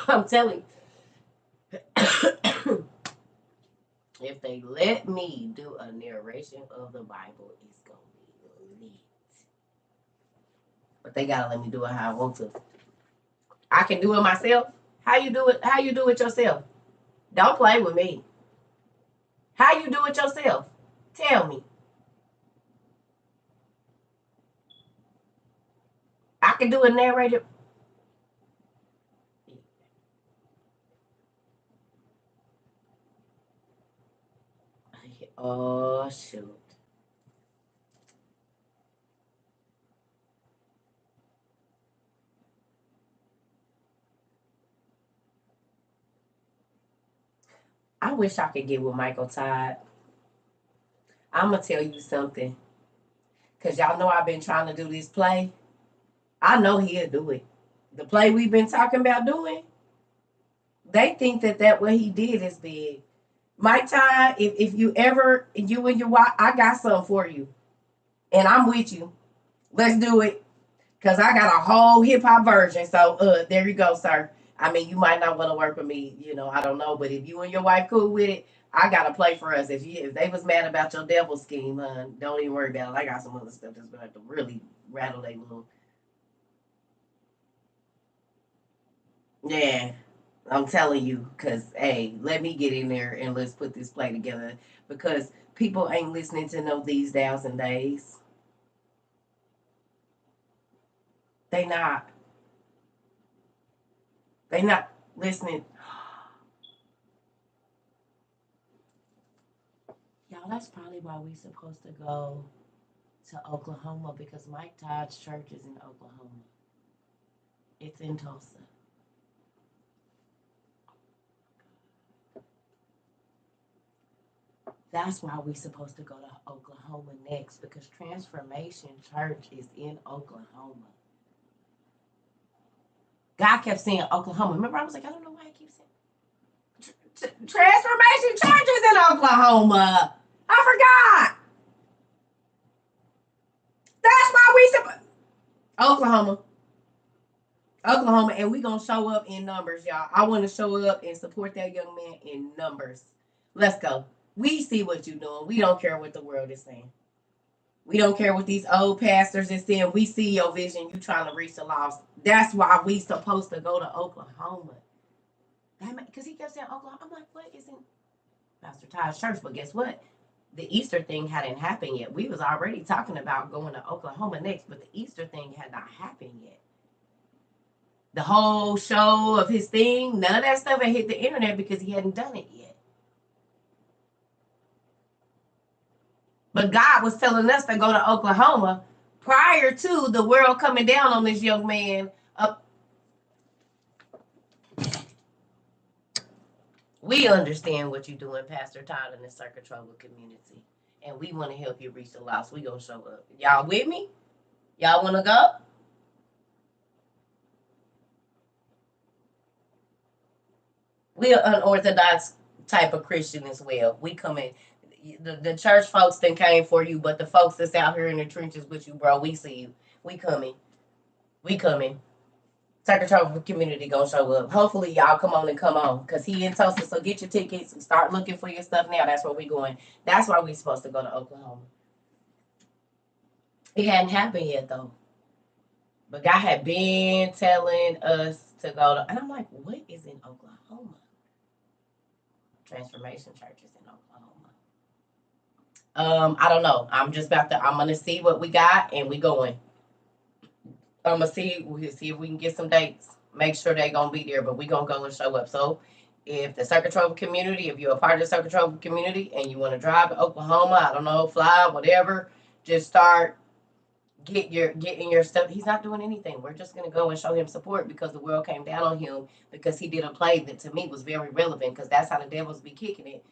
I'm telling you. If they let me do a narration of the Bible, it's gonna be lit. But they gotta let me do it how I want to. I can do it myself. How you do it? How you do it yourself? Don't play with me. How you do it yourself? Tell me. I can do a narrative. Oh shoot. I wish I could get with Michael Todd. I'm gonna tell you something, cause y'all know I've been trying to do this play. I know he'll do it. The play we've been talking about doing. They think that what he did is big. Mike Todd, if you ever you and your wife, I got something for you, and I'm with you. Let's do it, cause I got a whole hip hop version. So there you go, sir. I mean, you might not want to work with me, I don't know, but if you and your wife cool with it, I got to play for us. If they was mad about your devil scheme, don't even worry about it. I got some other stuff that's gonna have to really rattle their little. Yeah, I'm telling you, cause hey, let me get in there and let's put this play together, because people ain't listening to no these thousand days. They not. They not listening. Y'all, that's probably why we supposed to go to Oklahoma, because Mike Todd's church is in Oklahoma. It's in Tulsa. That's why we supposed to go to Oklahoma next, because Transformation Church is in Oklahoma. God kept saying Oklahoma. Remember, I was like, I don't know why I keep saying Transformation Church is in Oklahoma. I forgot. That's why we supposed Oklahoma. Oklahoma, and we gonna show up in numbers, y'all. I want to show up and support that young man in numbers. Let's go. We see what you're doing. We don't care what the world is saying. We don't care what these old pastors is saying. We see your vision. You trying to reach the lost. That's why we supposed to go to Oklahoma. Because he kept saying Oklahoma. I'm like, what is in Pastor Todd's church? But guess what? The Easter thing hadn't happened yet. We was already talking about going to Oklahoma next, but the Easter thing had not happened yet. The whole show of his thing, none of that stuff had hit the internet because he hadn't done it yet. But God was telling us to go to Oklahoma prior to the world coming down on this young man. We understand what you're doing, Pastor Todd, in the Circuit Trouble community. And we want to help you reach the lost. We gonna show up. Y'all with me? Y'all wanna go? We are unorthodox type of Christian as well. We come in. The church folks then came for you, but the folks that's out here in the trenches with you, bro, we see you. We coming. We coming. Circuit Trouble community gonna show up. Hopefully y'all come on and come on, cause he in Tulsa. So get your tickets and start looking for your stuff now. That's where we going. That's why we supposed to go to Oklahoma. It hadn't happened yet though. But God had been telling us to go to, and I'm like, what is in Oklahoma? Transformation Church is in Oklahoma. I don't know. I'm gonna see what we got and we going. I'm gonna see if we can get some dates. Make sure they gonna be there, but we gonna go and show up. So if the Circuit Trouble community, if you're a part of the Circuit Trouble community and you want to drive to Oklahoma, I don't know, fly, whatever, just start getting your stuff. He's not doing anything. We're just gonna go and show him support because the world came down on him because he did a play that to me was very relevant because that's how the devils be kicking it.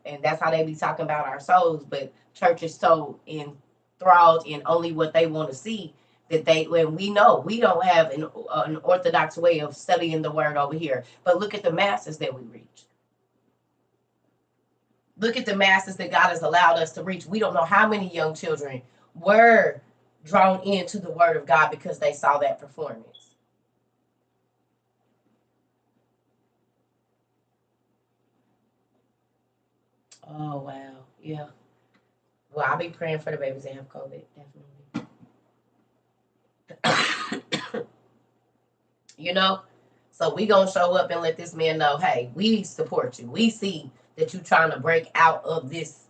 And that's how they be talking about our souls. But church is so enthralled in only what they want to see that when we know we don't have an orthodox way of studying the word over here. But look at the masses that we reach. Look at the masses that God has allowed us to reach. We don't know how many young children were drawn into the word of God because they saw that performance. Oh, wow. Yeah. Well, I'll be praying for the babies that have COVID, definitely. You know? So we going to show up and let this man know, hey, we support you. We see that you're trying to break out of this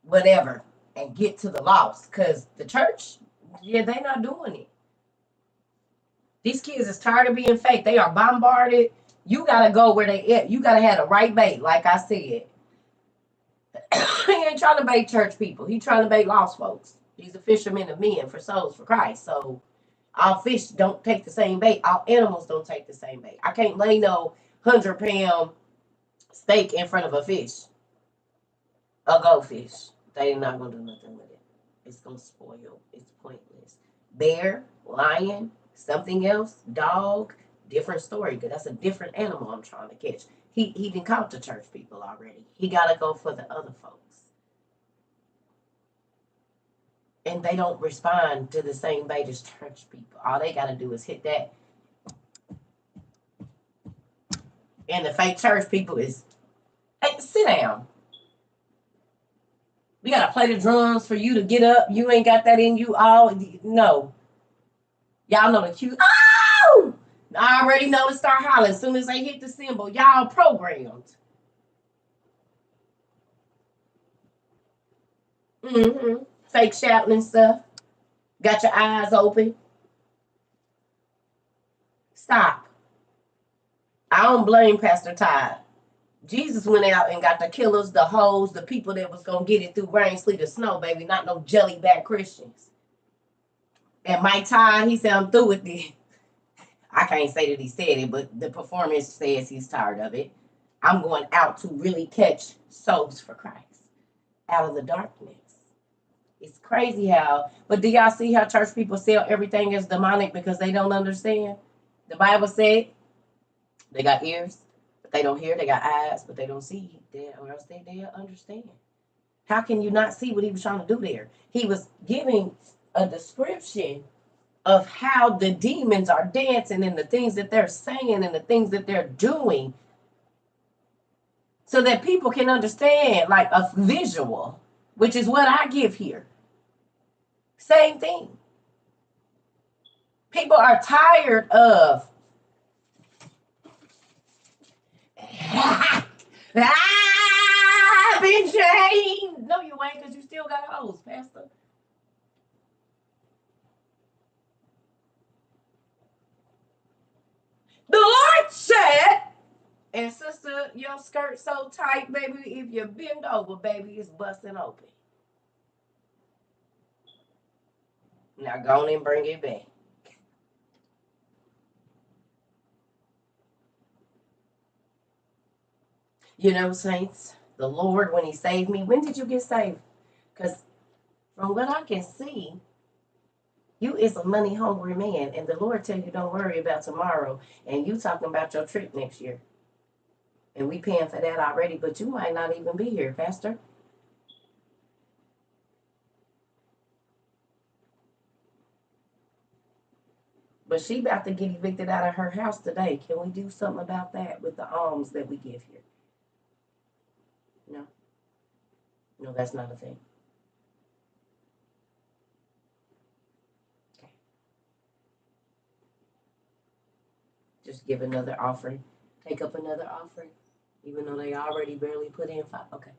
whatever and get to the lost. Because the church, yeah, they not doing it. These kids is tired of being fake. They are bombarded. You got to go where they at. You got to have the right bait, like I said. He ain't trying to bait church people. He trying to bait lost folks. He's a fisherman of men for souls for Christ. So all fish don't take the same bait. All animals don't take the same bait. I can't lay no 100-pound steak in front of a fish, a goldfish. They not gonna do nothing with it. It's gonna spoil. It's pointless. Bear, lion, something else, dog, different story. Because that's a different animal I'm trying to catch. He didn't caught the church people already. He gotta go for the other folks. And they don't respond to the same bait as church people. All they gotta do is hit that. And the fake church people is, hey, sit down. We gotta play the drums for you to get up. You ain't got that in you all. No. Y'all know the cue. Oh! I already know to start hollering as soon as they hit the cymbal. Y'all programmed. Mm-hmm. Fake shouting and stuff. Got your eyes open. Stop. I don't blame Pastor Todd. Jesus went out and got the killers, the hoes, the people that was gonna get it through rain, sleet, or snow, baby. Not no jellyback Christians. And Mike Todd, he said, I'm through with this. I can't say that he said it, but the performance says he's tired of it. I'm going out to really catch souls for Christ out of the darkness. It's crazy how, but do y'all see how church people sell everything as demonic because they don't understand? The Bible said they got ears, but they don't hear. They got eyes, but they don't see. Or else they'll understand. How can you not see what he was trying to do there? He was giving a description of how the demons are dancing and the things that they're saying and the things that they're doing so that people can understand, like a visual, which is what I give here. Same thing. People are tired of I've been chained. No, you ain't, because you still got hoes, Pastor. The Lord said, and sister, your skirt so tight, baby, if you bend over, baby, it's busting open. Now go on and bring it back. You know, saints, the Lord, when he saved me, when did you get saved? Because from what I can see, you is a money hungry man, and the Lord tell you don't worry about tomorrow, and you talking about your trip next year. And we paying for that already, but you might not even be here, Pastor. But she about to get evicted out of her house today. Can we do something about that with the alms that we give here? No. No, that's not a thing. Okay. Just give another offering. Take up another offering. Even though they already barely put in 5. Okay.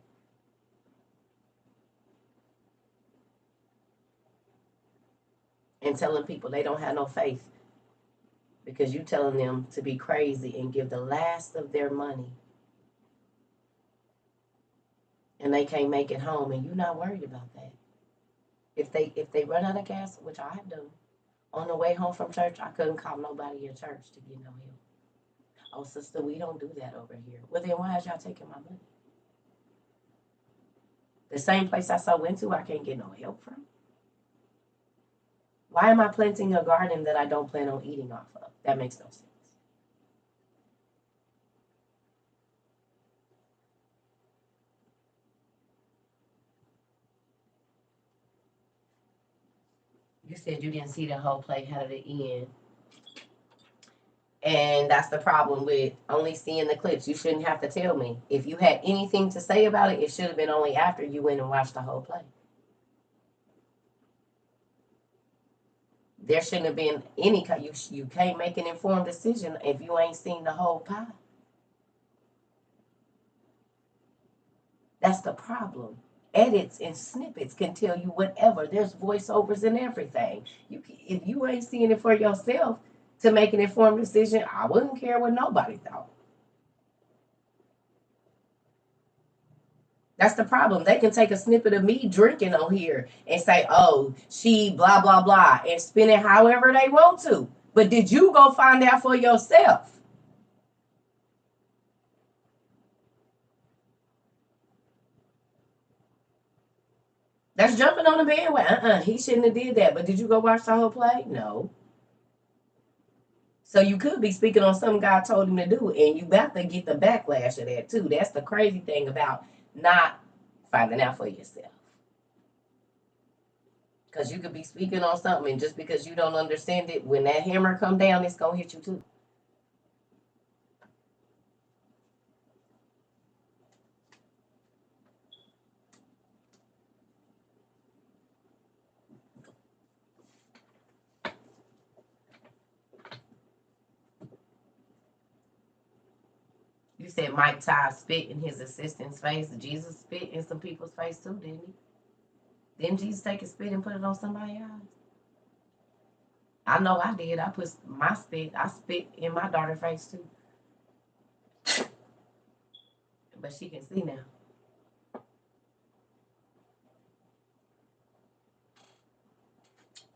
And telling people they don't have no faith because you telling them to be crazy and give the last of their money and they can't make it home and you're not worried about that. If they run out of gas, which I have done, on the way home from church, I couldn't call nobody in church to get no help. Oh, sister, we don't do that over here. Well, then why is y'all taking my money? The same place I so went to, I can't get no help from. Why am I planting a garden that I don't plan on eating off of? That makes no sense. You said you didn't see the whole play. How did it end? And that's the problem with only seeing the clips. You shouldn't have to tell me. If you had anything to say about it, it should have been only after you went and watched the whole play. There shouldn't have been any. You can't make an informed decision if you ain't seen the whole pie. That's the problem. Edits and snippets can tell you whatever. There's voiceovers and everything. If you ain't seeing it for yourself to make an informed decision, I wouldn't care what nobody thought. That's the problem. They can take a snippet of me drinking on here and say, oh, she blah, blah, blah, and spin it however they want to. But did you go find out for yourself? That's jumping on the bandwagon. He shouldn't have did that. But did you go watch the whole play? No. So you could be speaking on something God told him to do, and you about to get the backlash of that too. That's the crazy thing about not finding out for yourself. Because you could be speaking on something, and just because you don't understand it, when that hammer come down, it's gonna hit you too. You said Mike Ty spit in his assistant's face. Jesus spit in some people's face too, didn't he? Didn't Jesus take a spit and put it on somebody's eyes? I know I did. I put my spit. I spit in my daughter's face too. But she can see now.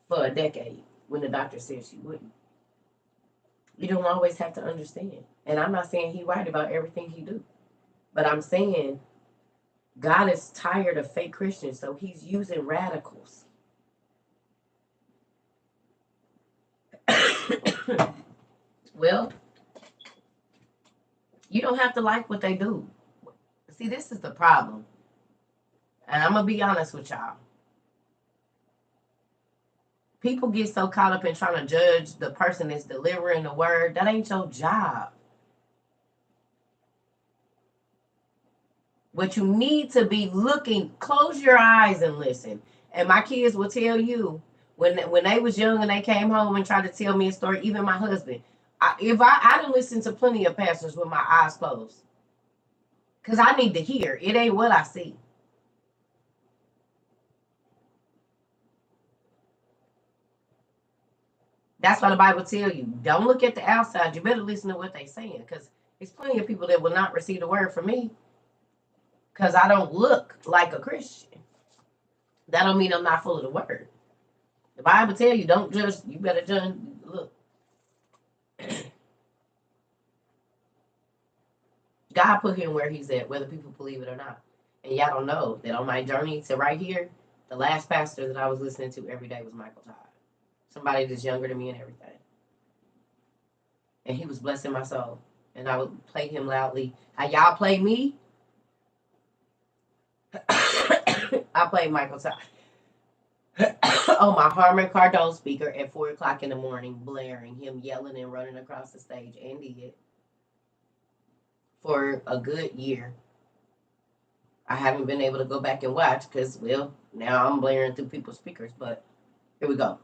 For a decade, when the doctor said she wouldn't. You don't always have to understand. And I'm not saying he right about everything he do. But I'm saying God is tired of fake Christians, so he's using radicals. Well, you don't have to like what they do. See, this is the problem. And I'm going to be honest with y'all. People get so caught up in trying to judge the person that's delivering the word. That ain't your job. What you need to be looking, close your eyes and listen. And my kids will tell you when they was young and they came home and tried to tell me a story, even my husband. I didn't listen to plenty of pastors with my eyes closed. Because I need to hear. It ain't what I see. That's why the Bible tell you, don't look at the outside. You better listen to what they saying. Because there's plenty of people that will not receive the word from me. Because I don't look like a Christian. That don't mean I'm not full of the word. The Bible tell you, don't judge. You better judge. Look. God put him where he's at, whether people believe it or not. And y'all don't know that on my journey to right here, the last pastor that I was listening to every day was Michael Todd. Somebody that's younger than me and everything. And he was blessing my soul. And I would play him loudly. How y'all play me? I played Michael Todd on my Harman Kardon speaker at 4 o'clock in the morning, blaring him yelling and running across the stage, and did for a good year. I haven't been able to go back and watch because, well, now I'm blaring through people's speakers, but here we go.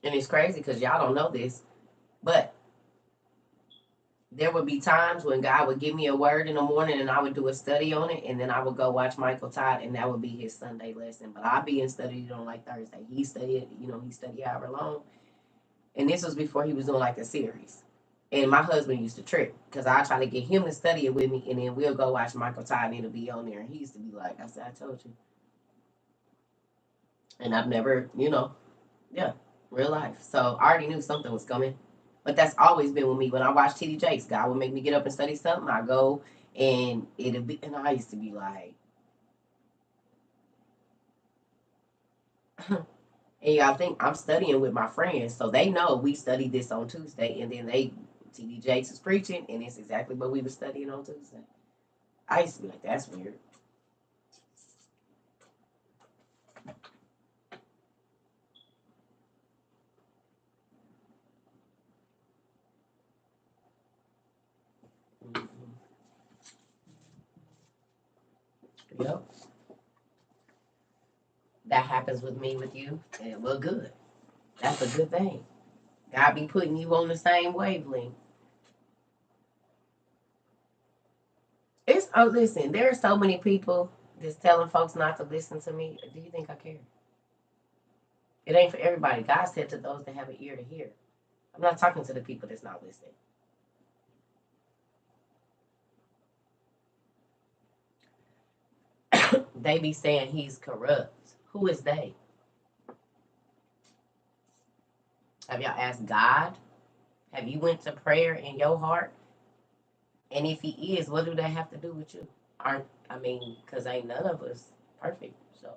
And it's crazy because y'all don't know this, but there would be times when God would give me a word in the morning and I would do a study on it, and then I would go watch Michael Todd, and that would be his Sunday lesson. But I'd be in study on like Thursday. He studied however long. And this was before he was doing like a series. And my husband used to trip because I try to get him to study it with me, and then we'll go watch Michael Todd, and it'll be on there. And he used to be like, I said, I told you. And I've never, yeah, real life. So I already knew something was coming. But that's always been with me. When I watch TD Jakes, God would make me get up and study something. I go and it'll be, and I used to be like, and y'all think I'm studying with my friends, so they know we studied this on Tuesday, and then TD Jakes is preaching, and it's exactly what we were studying on Tuesday. I used to be like, that's weird. Mhm. Yep. That happens with me, with you, and we're good. That's a good thing. God be putting you on the same wavelength. It's listen, there are so many people that's telling folks not to listen to me. Do you think I care? It ain't for everybody. God said to those that have an ear to hear. I'm not talking to the people that's not listening. They be saying he's corrupt. Who is they? Have y'all asked God? Have you went to prayer in your heart? And if he is, what do that have to do with you? Because ain't none of us perfect. So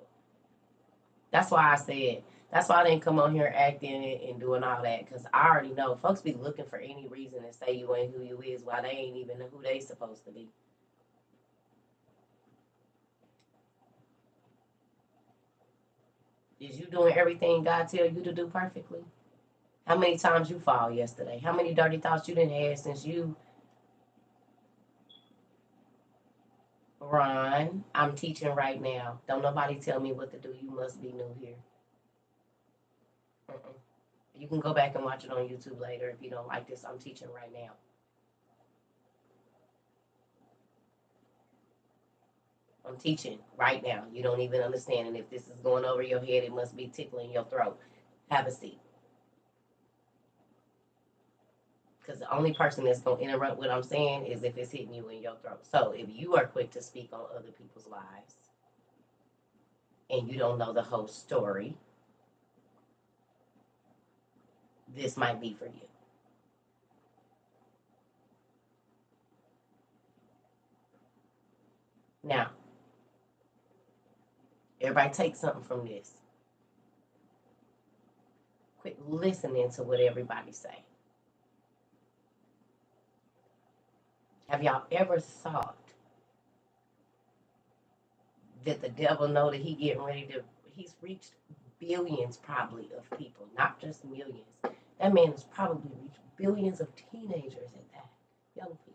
that's why I said, that's why I didn't come on here acting and doing all that. Because I already know folks be looking for any reason to say you ain't who you is while they ain't even who they supposed to be. Is you doing everything God tell you to do perfectly? How many times you fall yesterday? How many dirty thoughts you didn't have since you Ron? I'm teaching right now. Don't nobody tell me what to do. You must be new here. Mm-mm. You can go back and watch it on YouTube later if you don't like this. I'm teaching right now. I'm teaching right now. You don't even understand. And if this is going over your head, it must be tickling your throat. Have a seat. Because the only person that's going to interrupt what I'm saying is if it's hitting you in your throat. So if you are quick to speak on other people's lives and you don't know the whole story, this might be for you. Now, everybody take something from this. Quit listening to what everybody say. Have y'all ever thought that the devil know that he's reached billions probably of people, not just millions. That man has probably reached billions of teenagers at that, young people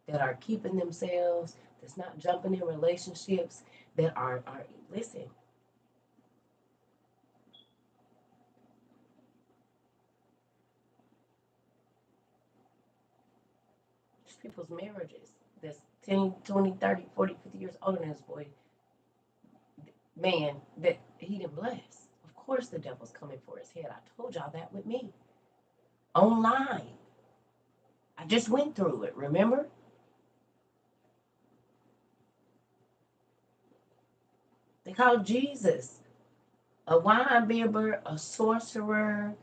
that are keeping themselves, that's not jumping in relationships, that are listen. There's people's marriages that's 10, 20, 30, 40, 50 years older than this boy, man, that he didn't bless. Of course the devil's coming for his head. I told y'all that with me. Online. I just went through it, remember? They called Jesus a wine bibber, a sorcerer,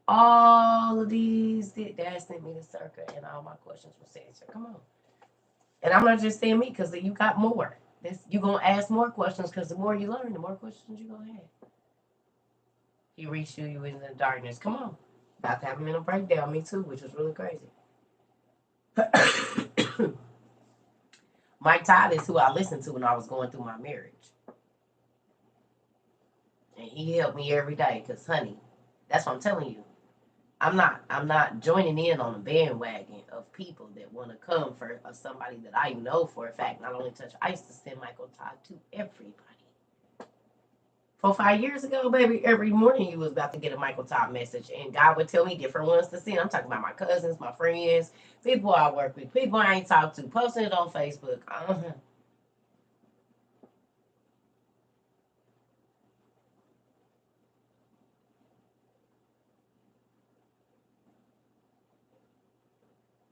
all of these. Dad sent me the circle, and all my questions were answered. Come on. And I'm not just saying me, because you got more. You're going to ask more questions, because the more you learn, the more questions you're going to have. He reached you in the darkness. Come on. About to have a mental breakdown, me too, which was really crazy. Mike Todd is who I listened to when I was going through my marriage. And he helped me every day, because honey, that's what I'm telling you. I'm not joining in on a bandwagon of people that want to come for somebody that I know for a fact not only touch. I used to send Michael Todd to everybody. 4-5 years ago, baby, every morning you was about to get a Michael Todd message, and God would tell me different ones to send. I'm talking about my cousins, my friends, people I work with, people I ain't talked to, posting it on Facebook.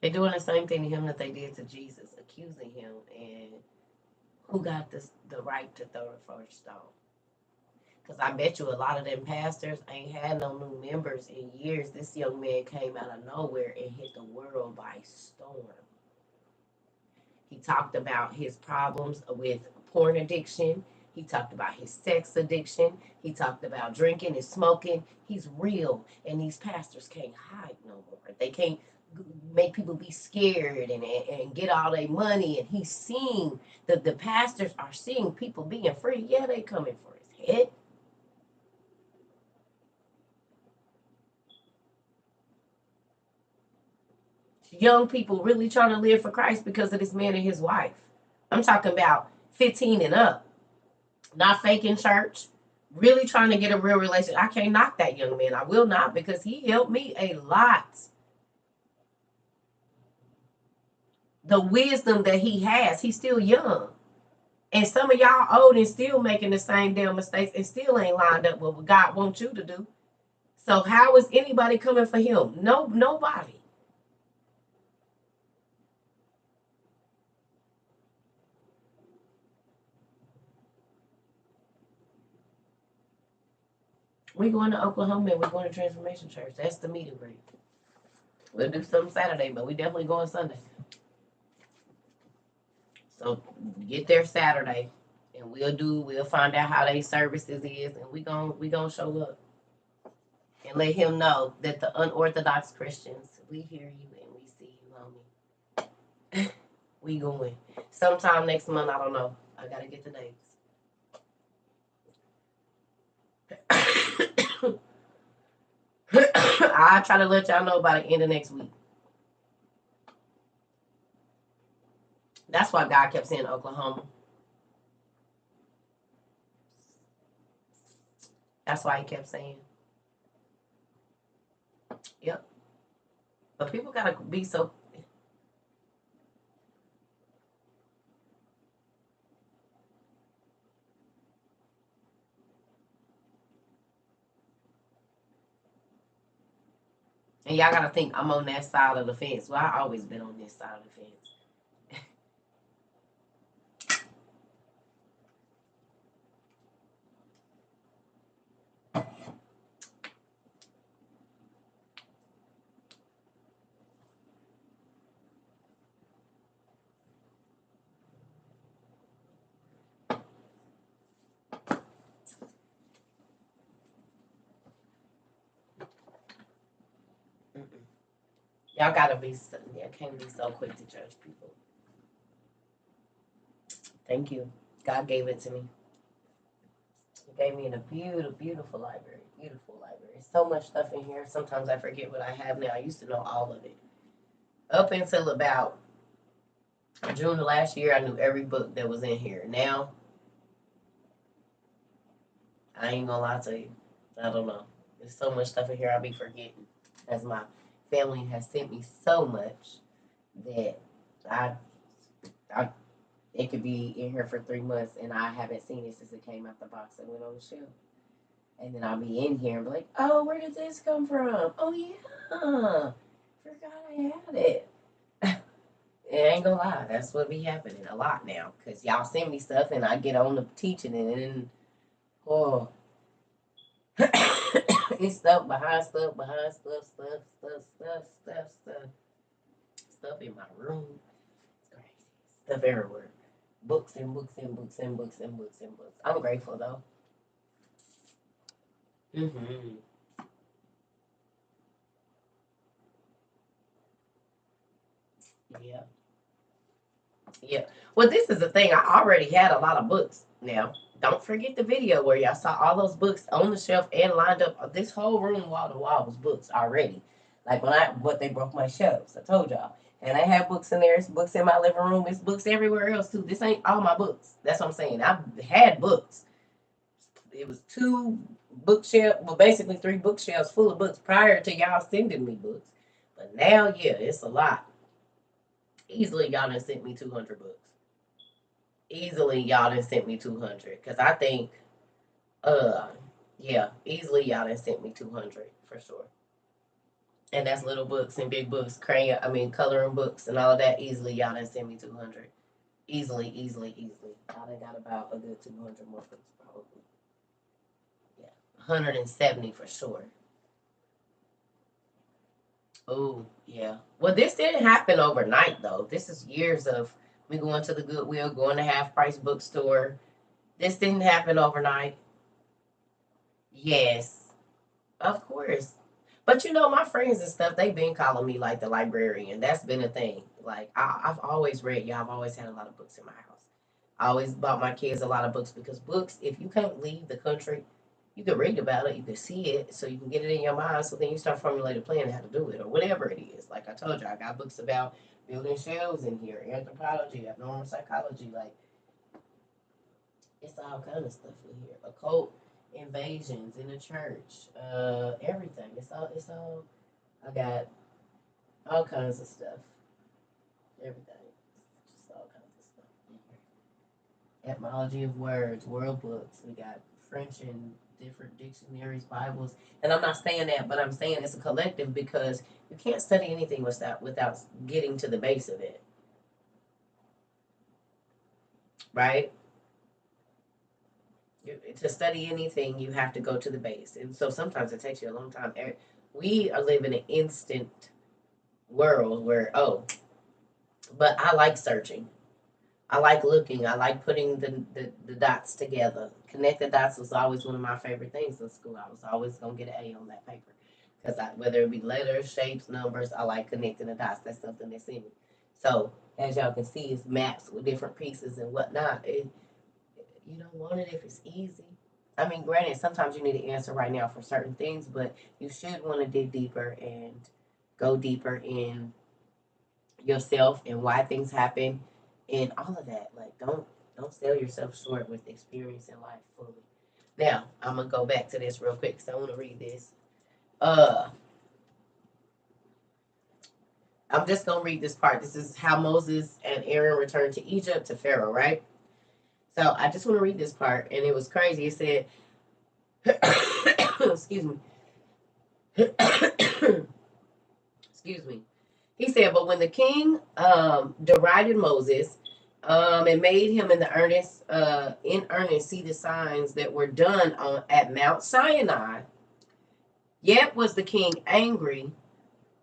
They're doing the same thing to him that they did to Jesus, accusing him, and who got the right to throw the first stone? Because I bet you a lot of them pastors ain't had no new members in years. This young man came out of nowhere and hit the world by storm. He talked about his problems with porn addiction. He talked about his sex addiction. He talked about drinking and smoking. He's real, and these pastors can't hide no more. They can't make people be scared and get all their money. And he's seeing that the pastors are seeing people being free. Yeah, they coming for his head. Young people really trying to live for Christ because of this man and his wife. I'm talking about 15 and up, not faking church, really trying to get a real relationship. I can't knock that young man. I will not, because he helped me a lot. The wisdom that he has, he's still young. And some of y'all old and still making the same damn mistakes and still ain't lined up with what God wants you to do. So how is anybody coming for him? No, nobody. We're going to Oklahoma and we're going to Transformation Church. That's the meet and greet. We'll do something Saturday, but we definitely going Sunday. So get there Saturday, and we'll find out how they services is, and we gonna show up and let him know that the unorthodox Christians, we hear you and we see you, homie. We going sometime next month. I don't know. I gotta get the dates. I'll try to let y'all know by the end of next week. That's why God kept saying Oklahoma. That's why he kept saying. Yep. But people gotta be so. And y'all gotta think I'm on that side of the fence. Well, I always been on this side of the fence. Mm-mm. Y'all gotta be. Y'all can't be so quick to judge people. Thank you. God gave it to me. He gave me in a beautiful, beautiful library. Beautiful library. So much stuff in here. Sometimes I forget what I have now. I used to know all of it. Up until about June of last year, I knew every book that was in here. Now, I ain't gonna lie to you. I don't know. There's so much stuff in here I be forgetting. As my family has sent me so much that I, I it could be in here for 3 months and I haven't seen it since it came out the box and went on the shelf. And then I'll be in here and be like, oh, where did this come from? Oh, yeah. Forgot I had it. It ain't gonna lie. That's what be happening a lot now. Because y'all send me stuff and I get on to teaching it. And then, oh, it's stuff behind stuff, behind stuff, stuff in my room. It's crazy. Stuff everywhere. Books and books and books and books and books and books. I'm grateful though. Hmm. Yeah. Yeah. Well, this is the thing. I already had a lot of books now. Don't forget the video where y'all saw all those books on the shelf and lined up. This whole room, wall to wall, was books already. Like what they broke my shelves. I told y'all. And I have books in there. It's books in my living room. It's books everywhere else too. This ain't all my books. That's what I'm saying. I've had books. It was two bookshelves, well, basically three bookshelves full of books prior to y'all sending me books. But now, yeah, it's a lot. Easily, y'all done sent me 200 books. Easily, y'all done sent me 200. Because I think, uh, yeah, easily y'all done sent me 200 for sure. And that's little books and big books, crayon, I mean, coloring books and all of that. Easily, y'all done send me 200. Easily, easily, easily. I done got about a good 200 more books, probably. Yeah, 170 for sure. Oh, yeah. Well, this didn't happen overnight, though. This is years of me going to the Goodwill, going to Half Price Bookstore. This didn't happen overnight. Yes, of course. But you know, my friends and stuff, they've been calling me like the librarian. That's been a thing. Like, I've always read, yeah, I've always had a lot of books in my house. I always bought my kids a lot of books because books, if you can't leave the country, you can read about it, you can see it, so you can get it in your mind. So then you start formulating a plan how to do it or whatever it is. Like I told you, I got books about building shells in here, anthropology, abnormal psychology. Like, it's all kind of stuff in here. Occult invasions in the church, everything. It's all. I got all kinds of stuff. Everything. Just all kinds of stuff in here. Etymology of words, world books. We got French and different dictionaries, Bibles. And I'm not saying that, but I'm saying it's a collective because you can't study anything without getting to the base of it, right? To study anything, you have to go to the base. And so sometimes it takes you a long time. We are living in an instant world where, oh, but I like searching. I like looking. I like putting the dots together. Connect the dots was always one of my favorite things in school. I was always going to get an A on that paper. Because whether it be letters, shapes, numbers, I like connecting the dots. That's something that's in me. So, as y'all can see, it's maps with different pieces and whatnot. You don't want it if it's easy. I mean, granted, sometimes you need an answer right now for certain things, but you should want to dig deeper and go deeper in yourself and why things happen and all of that. Like, don't sell yourself short with experiencing life fully. Now, I'm gonna go back to this real quick because I want to read this. Uh, I'm just gonna read this part. This is how Moses and Aaron returned to Egypt to Pharaoh, right? So I just want to read this part, and it was crazy. It said, "Excuse me." Excuse me. He said, but when the king derided Moses and made him in earnest see the signs that were done at Mount Sinai, yet was the king angry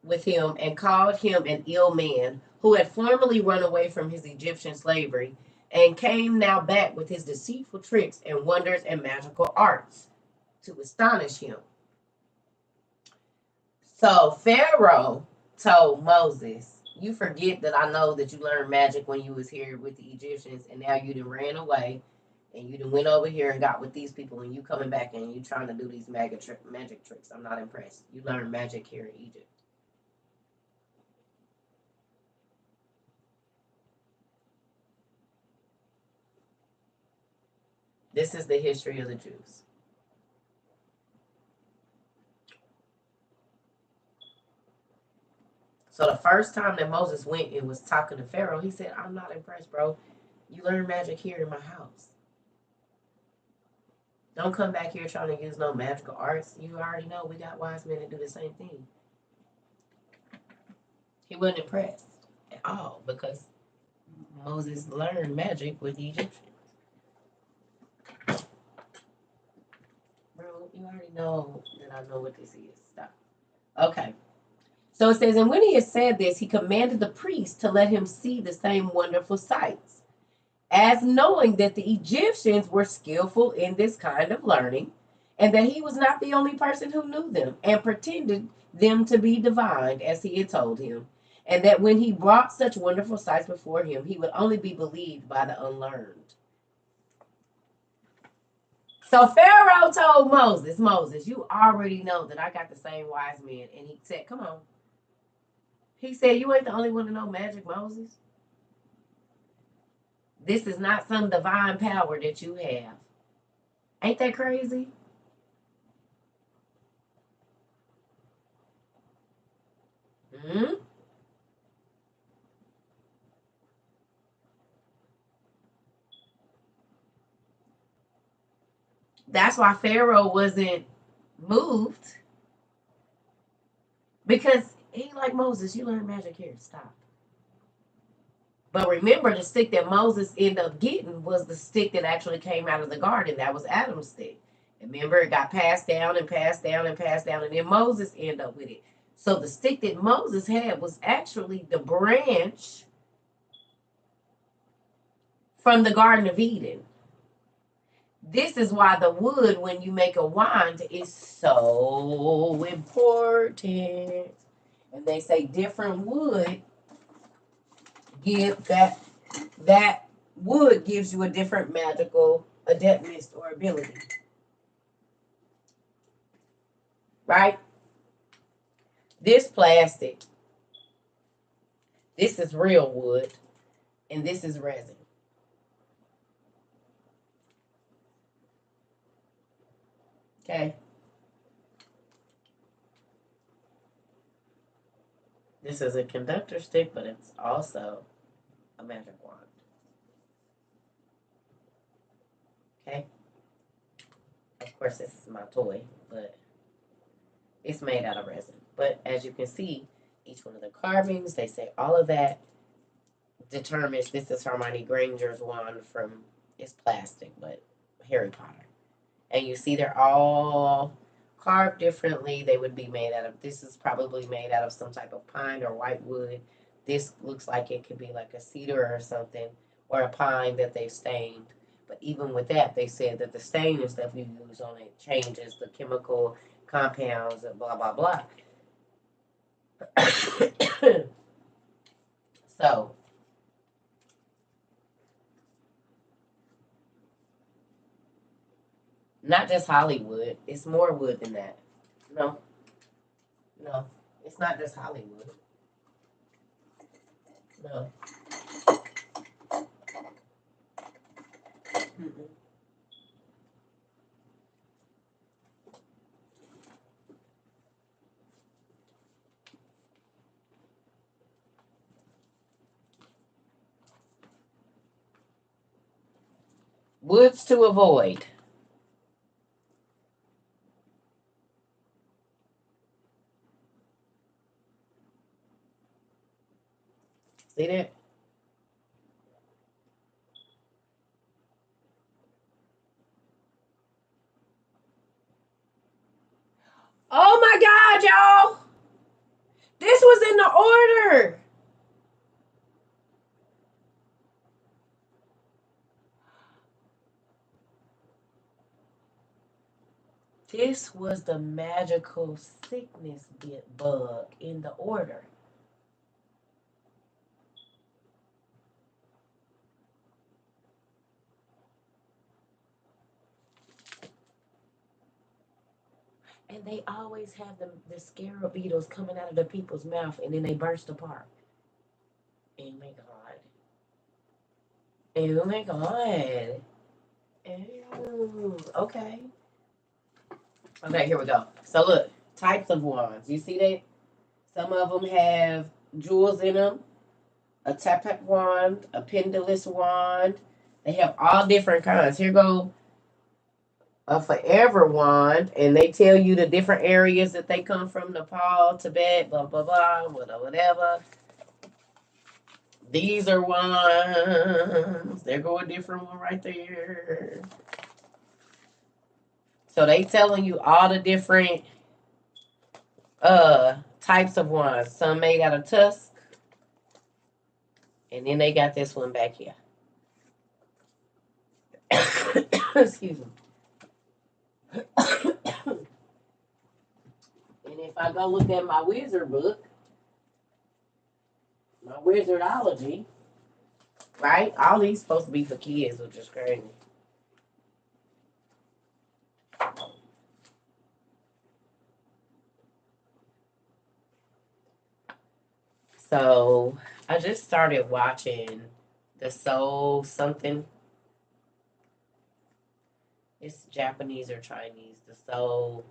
with him and called him an ill man who had formerly run away from his Egyptian slavery and came now back with his deceitful tricks and wonders and magical arts to astonish him. So Pharaoh told Moses, "You forget that I know that you learned magic when you was here with the Egyptians, and now you done ran away, and you done went over here and got with these people, and you coming back and you trying to do these magic tricks. I'm not impressed. You learned magic here in Egypt." This is the history of the Jews. So the first time that Moses went and was talking to Pharaoh, he said, "I'm not impressed, bro. You learned magic here in my house. Don't come back here trying to use no magical arts. You already know we got wise men to do the same thing." He wasn't impressed at all because Moses learned magic with the Egyptians. Bro, you already know that I know what this is. Stop. Okay. So it says, and when he had said this, he commanded the priest to let him see the same wonderful sights, as knowing that the Egyptians were skillful in this kind of learning, and that he was not the only person who knew them, and pretended them to be divine, as he had told him, and that when he brought such wonderful sights before him, he would only be believed by the unlearned. So Pharaoh told Moses, Moses, you already know that I got the same wise men. And he said, come on. He said, you ain't the only one to know magic, Moses. This is not some divine power that you have. Ain't that crazy? Hmm. That's why Pharaoh wasn't moved Because he like Moses, you learn magic here. Stop. But remember, the stick that Moses ended up getting was the stick that actually came out of the garden. That was Adam's stick. And remember, it got passed down and passed down and passed down, and then Moses ended up with it. So the stick that Moses had was actually the branch from the Garden of Eden. This is why the wood, when you make a wand, is so important. And they say different wood give that wood gives you a different magical adeptness or ability. Right? This plastic, this is real wood, and this is resin. Okay. This is a conductor stick, but it's also a magic wand. Okay. Of course, this is my toy, but it's made out of resin. But as you can see, each one of the carvings, they say all of that determines this is Hermione Granger's wand from, it's plastic, but Harry Potter. And you see they're all carved differently. They would be made out of, this is probably made out of some type of pine or white wood. This looks like it could be like a cedar or something, or a pine that they've stained. But even with that, they said that the stain and stuff you use on it changes the chemical compounds and blah, blah, blah. So, not just Hollywood, it's more wood than that. No, no, it's not just Hollywood. No. Mm-mm. Woods to avoid. See that? Oh my God, y'all! This was in the order. This was the magical sickness bug in the order. And they always have the scarab beetles coming out of the people's mouth and then they burst apart. Oh my God. Oh my God. Ew. Okay. Okay, here we go. So look, types of wands. You see that? Some of them have jewels in them. A tapat wand, a pendulous wand. They have all different kinds. Here go a forever wand, and they tell you the different areas that they come from: Nepal, Tibet, blah blah blah, whatever. These are wands. There go a different one right there. So they telling you all the different types of wands. Some made out of tusk, and then they got this one back here. Excuse me. And if I go look at my wizard book, my wizardology, right? All these supposed to be for kids, which is crazy. So I just started watching the Soul something. It's Japanese or Chinese. The Soul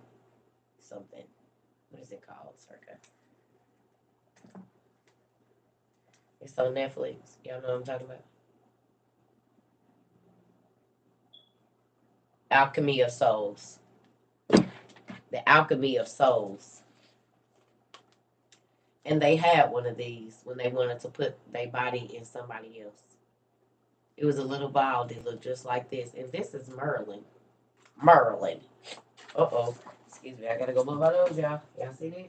something. What is it called, circa? It's on Netflix. Y'all know what I'm talking about? Alchemy of Souls. The Alchemy of Souls. And they had one of these when they wanted to put their body in somebody else. It was a little vial that looked just like this. And this is Merlin. Merlin. Uh-oh. Excuse me, I gotta go blow my nose, y'all. Y'all see that?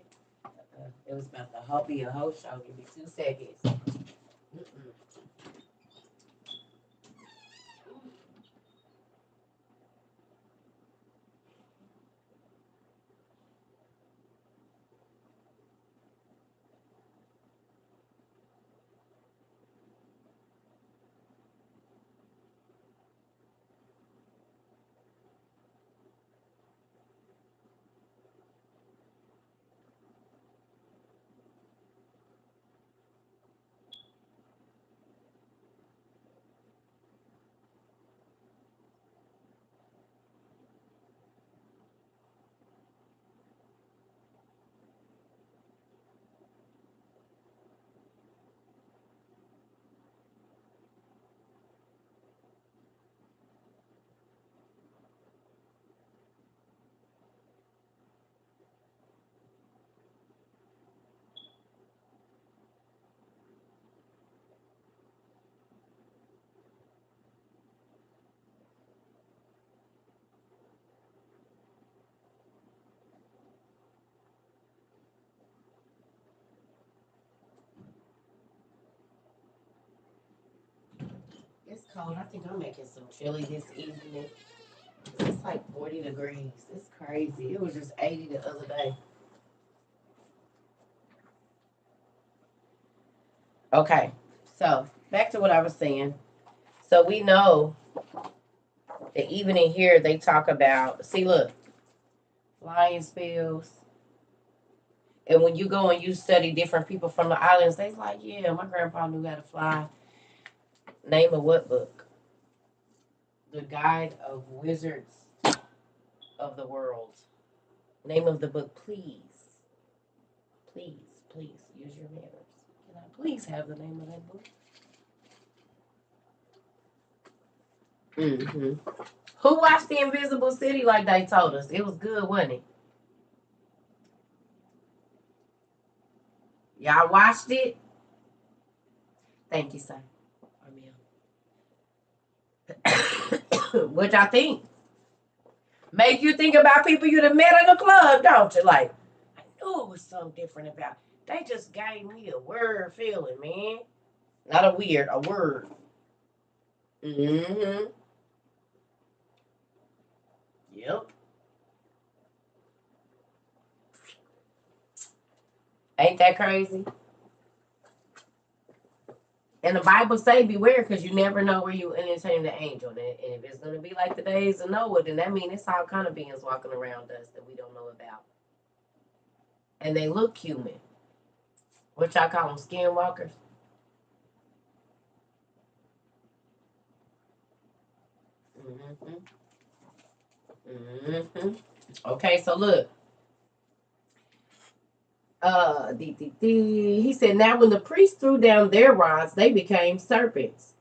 It was about to be a whole show. Give me 2 seconds. Mm-mm. It's cold. I think I'm making some chili this evening. It's like 40 degrees. It's crazy. It was just 80 the other day. Okay, so back to what I was saying. So we know that even in here they talk about, see, look, flying spells. And when you go and you study different people from the islands, they like, yeah, my grandpa knew how to fly. Name of what book? The Guide of Wizards of the World. Name of the book, please. Please, please use your manners. Can I please have the name of that book? Mm-hmm. Who watched The Invisible City like they told us? It was good, wasn't it? Y'all watched it? Thank you, sir. Which I think make you think about people you'd have met in the club, don't you? Like, I knew it was something different about it. They just gave me a word feeling, man. Not a weird, a word. Mm-hmm. Yep. Ain't that crazy? And the Bible say beware because you never know where you entertain the angel. And if it's gonna be like the days of Noah, then that means it's all kind of beings walking around us that we don't know about. And they look human. What y'all call them, skinwalkers? Mm-hmm. Mm-hmm. Okay, so look. He said, now when the priests threw down their rods, they became serpents.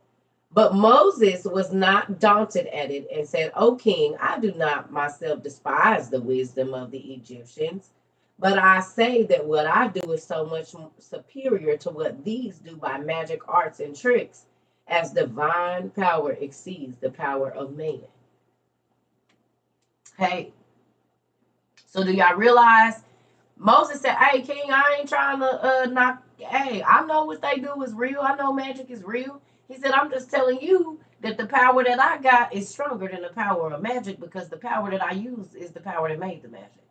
But Moses was not daunted at it and said, O king, I do not myself despise the wisdom of the Egyptians, but I say that what I do is so much superior to what these do by magic arts and tricks, as divine power exceeds the power of man. Hey, so do y'all realize Moses said, hey, king, I ain't trying to knock. Hey, I know what they do is real. I know magic is real. He said, I'm just telling you that the power that I got is stronger than the power of magic because the power that I use is the power that made the magic.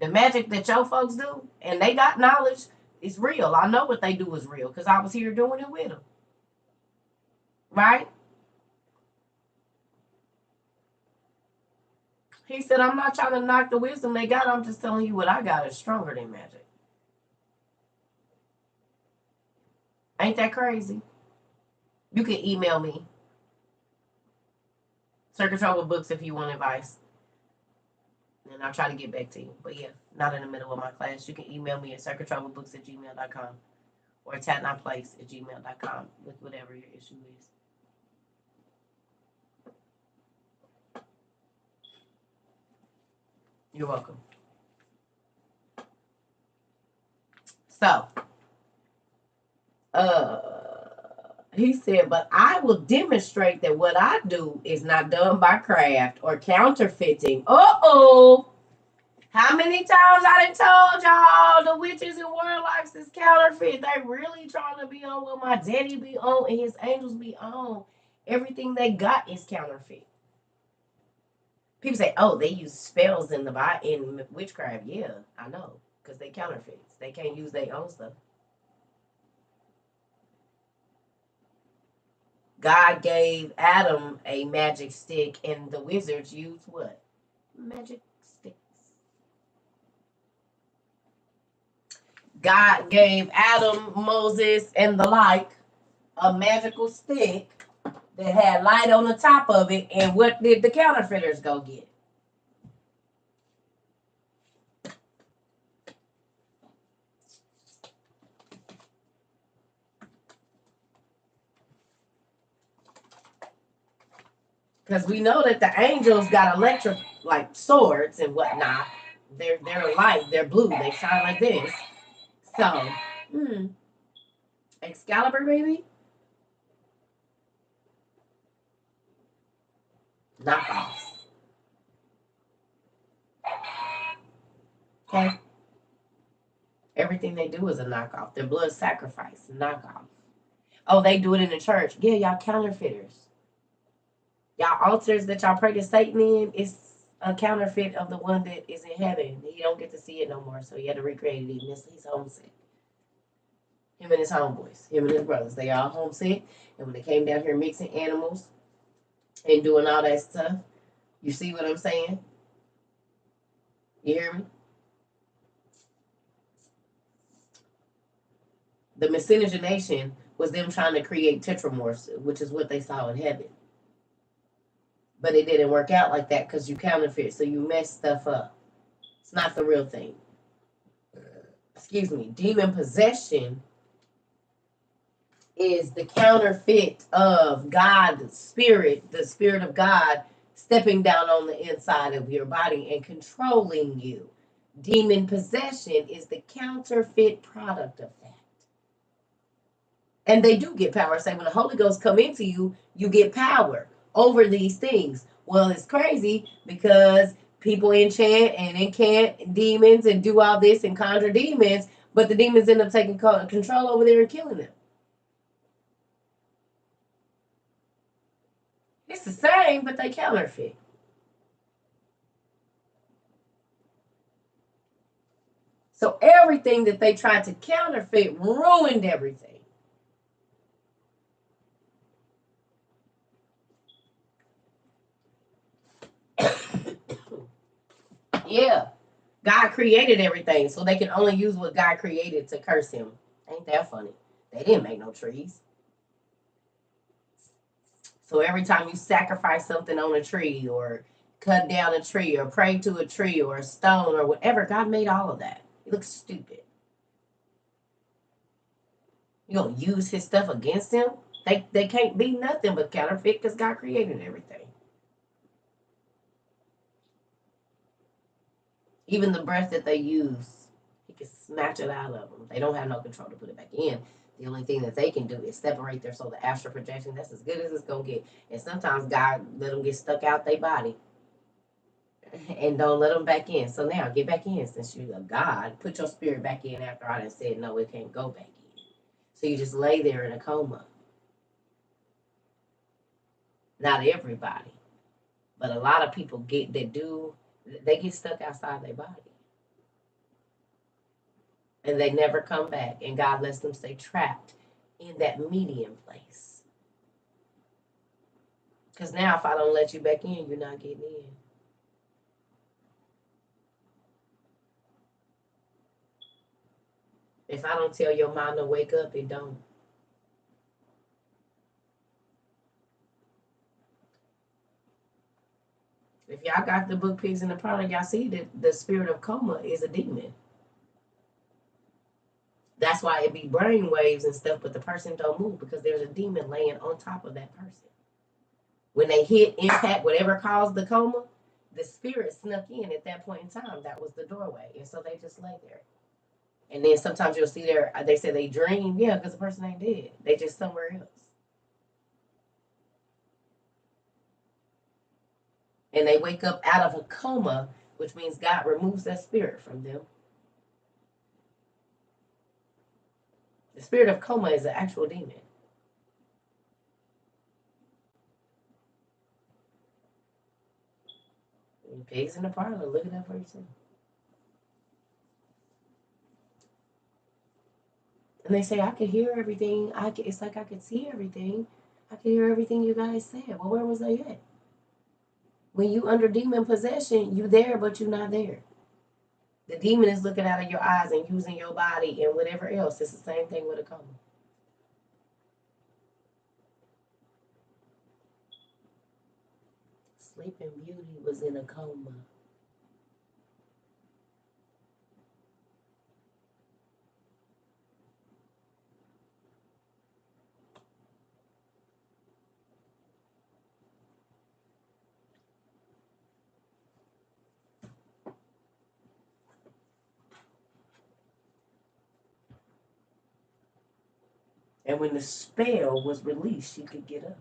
The magic that your folks do, and they got knowledge, is real. I know what they do is real because I was here doing it with them. Right? He said, I'm not trying to knock the wisdom they got. I'm just telling you what I got is stronger than magic. Ain't that crazy? You can email me. Circle Trouble Books if you want advice. And I'll try to get back to you. But yeah, not in the middle of my class. You can email me at circletroublebooks@gmail.com or tatnotplace@gmail.com with whatever your issue is. You're welcome. So, he said, but I will demonstrate that what I do is not done by craft or counterfeiting. Uh-oh. How many times I done told y'all the witches and warlocks is counterfeit? They really trying to be on what my daddy be on and his angels be on. Everything they got is counterfeit. People say, oh, they use spells in witchcraft. Yeah, I know. Because they counterfeits. They can't use their own stuff. God gave Adam a magic stick, and the wizards used what? Magic sticks. God gave Adam, Moses, and the like a magical stick that had light on the top of it, and what did the counterfeiters go get? Because we know that the angels got electric, like swords and whatnot. They're light, they're blue, they shine like this. So, Excalibur, maybe? Knockoffs. Okay? Everything they do is a knockoff. Their blood sacrifice, knockoff. Oh, they do it in the church. Yeah, y'all counterfeiters. Y'all altars that y'all pray to Satan in is a counterfeit of the one that is in heaven. He don't get to see it no more, so he had to recreate it. He's homesick. Him and his homeboys, him and his brothers, they all homesick. And when they came down here mixing animals and doing all that stuff, you see what I'm saying? You hear me? The miscegenation was them trying to create tetramorphs, which is what they saw in heaven. But it didn't work out like that because you counterfeit, so you mess stuff up. It's not the real thing. Excuse me. Demon possession is the counterfeit of God's spirit, the spirit of God stepping down on the inside of your body and controlling you. Demon possession is the counterfeit product of that. And they do get power. Say when the Holy Ghost come into you, you get power over these things. Well, it's crazy because people enchant and incant demons and do all this and conjure demons, but the demons end up taking control over there and killing them. It's the same, but they counterfeit. So everything that they tried to counterfeit ruined everything. Yeah. God created everything, so they can only use what God created to curse him. Ain't that funny? They didn't make no trees. So every time you sacrifice something on a tree or cut down a tree or pray to a tree or a stone or whatever, God made all of that. It looks stupid. You gonna use his stuff against him? They can't be nothing but counterfeit because God created everything. Even the breath that they use, he can snatch it out of them. They don't have no control to put it back in. The only thing that they can do is separate their soul. The astral projection, that's as good as it's gonna get. And sometimes God let them get stuck out their body and don't let them back in. So now get back in since you're a God. Put your spirit back in after I done said no, it can't go back in. So you just lay there in a coma. Not everybody, but a lot of people they get stuck outside their body. And they never come back. And God lets them stay trapped in that medium place. Because now if I don't let you back in, you're not getting in. If I don't tell your mind to wake up, it don't. If y'all got the book Pigs in the Parlor, y'all see that the spirit of coma is a demon. That's why it be brain waves and stuff, but the person don't move because there's a demon laying on top of that person. When they hit impact, whatever caused the coma, the spirit snuck in at that point in time. That was the doorway. And so they just lay there. And then sometimes you'll see they say they dream, yeah, because the person ain't dead. They just somewhere else. And they wake up out of a coma, which means God removes that spirit from them. The spirit of coma is an actual demon. Pigs in the parlor, look it up for yourself. And they say, I could hear everything. It's like I could see everything. I could hear everything you guys said. Well, where was I at? When you under demon possession, you there, but you're not there. The demon is looking out of your eyes and using your body and whatever else. It's the same thing with a coma. Sleeping Beauty was in a coma. And when the spell was released, she could get up.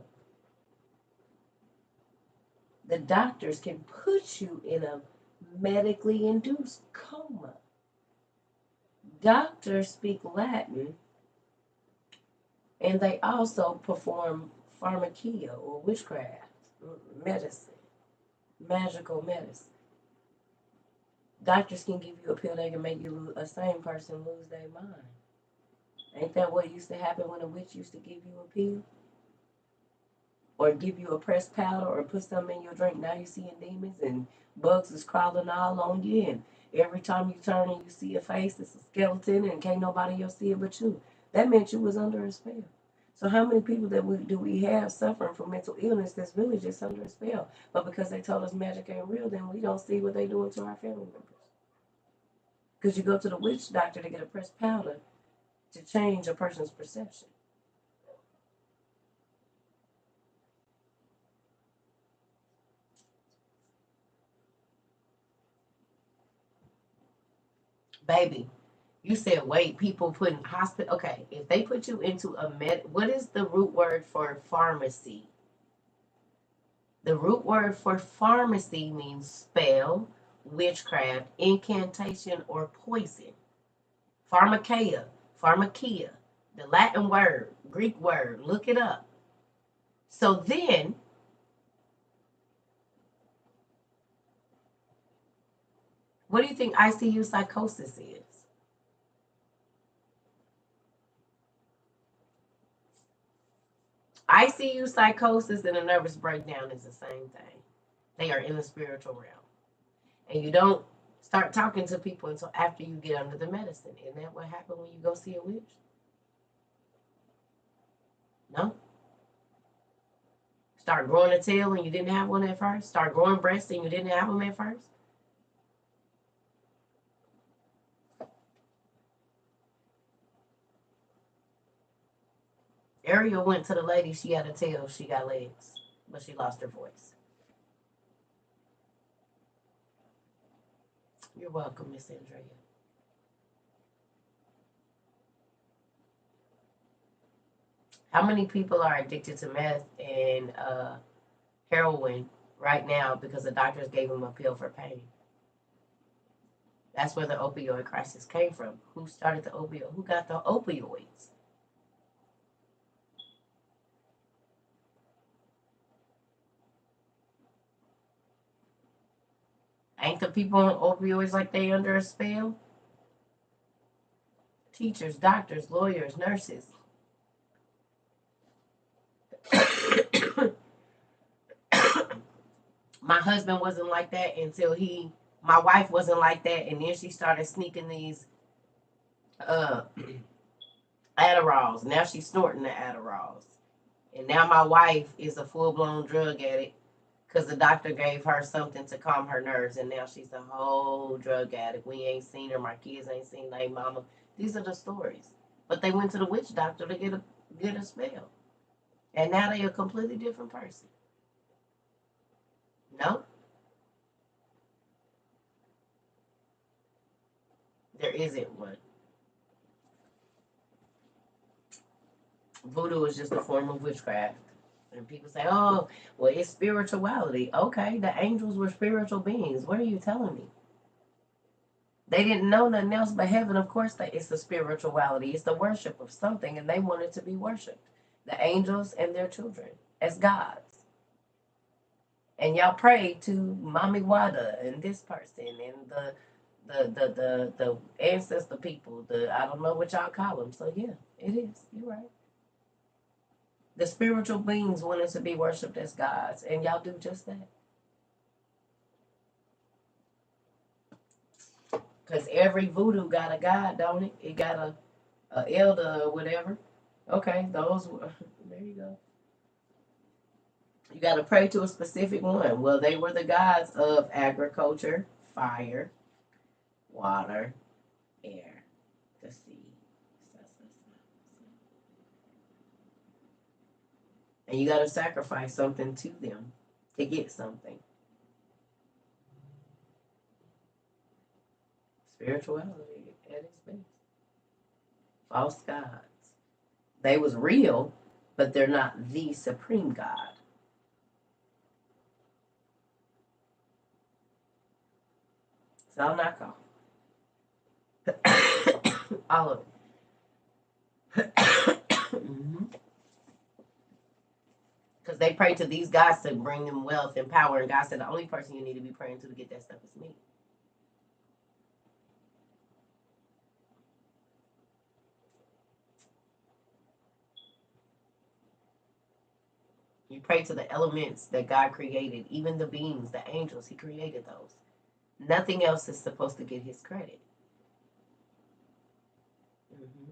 The doctors can put you in a medically induced coma. Doctors speak Latin and they also perform pharmakia or witchcraft, medicine, magical medicine. Doctors can give you a pill that can make you a sane person lose their mind. Ain't that what used to happen when a witch used to give you a pill? Or give you a pressed powder or put something in your drink? Now you're seeing demons and bugs is crawling all on you. And every time you turn and you see a face, it's a skeleton and can't nobody else see it but you. That meant you was under a spell. So how many people do we have suffering from mental illness that's really just under a spell? But because they told us magic ain't real, then we don't see what they doing to our family members. Because you go to the witch doctor to get a pressed powder to change a person's perception. Baby, you said wait, people put in hospital. Okay, if they put you into a what is the root word for pharmacy? The root word for pharmacy means spell, witchcraft, incantation, or poison. Pharmakeia, pharmakia, the Latin word, Greek word, look it up. So then, what do you think ICU psychosis is? ICU psychosis and a nervous breakdown is the same thing. They are in the spiritual realm. And you don't start talking to people until after you get under the medicine. Isn't that what happened when you go see a witch? No? Start growing a tail and you didn't have one at first? Start growing breasts and you didn't have them at first? Ariel went to the lady, she had a tail, she got legs, but she lost her voice. You're welcome, Miss Andrea. How many people are addicted to meth and heroin right now because the doctors gave them a pill for pain? That's where the opioid crisis came from. Who started the opioid? Who got the opioids? Ain't the people on opioids like they under a spell? Teachers, doctors, lawyers, nurses. My husband wasn't like that until my wife wasn't like that, and then she started sneaking these uh, Adderalls. Now she's snorting the Adderalls. And now my wife is a full blown drug addict because the doctor gave her something to calm her nerves, and now she's a whole drug addict. We ain't seen her. My kids ain't seen their mama. These are the stories. But they went to the witch doctor to get a spell, and now they a completely different person. No, there isn't one. Voodoo is just a form of witchcraft. And people say, oh, well, it's spirituality. Okay, the angels were spiritual beings. What are you telling me? They didn't know nothing else but heaven. Of course, it's the spirituality. It's the worship of something, and they wanted to be worshipped. The angels and their children as gods. And y'all pray to Mami Wada and this person and the ancestor people. I don't know what y'all call them. So yeah, it is. You're right. The spiritual beings wanted to be worshipped as gods, and y'all do just that. Because every voodoo got a god, don't it? It got a elder or whatever. Okay, those there you go. You got to pray to a specific one. Well, they were the gods of agriculture, fire, water, air, the sea. And you got to sacrifice something to them to get something. Spirituality at its best. False gods. They was real, but they're not the supreme God. So I'll knock off. All of it. Because they pray to these gods to bring them wealth and power, and God said the only person you need to be praying to get that stuff is me. You pray to the elements that God created, even the beings, the angels, He created those. Nothing else is supposed to get His credit. Mm-hmm.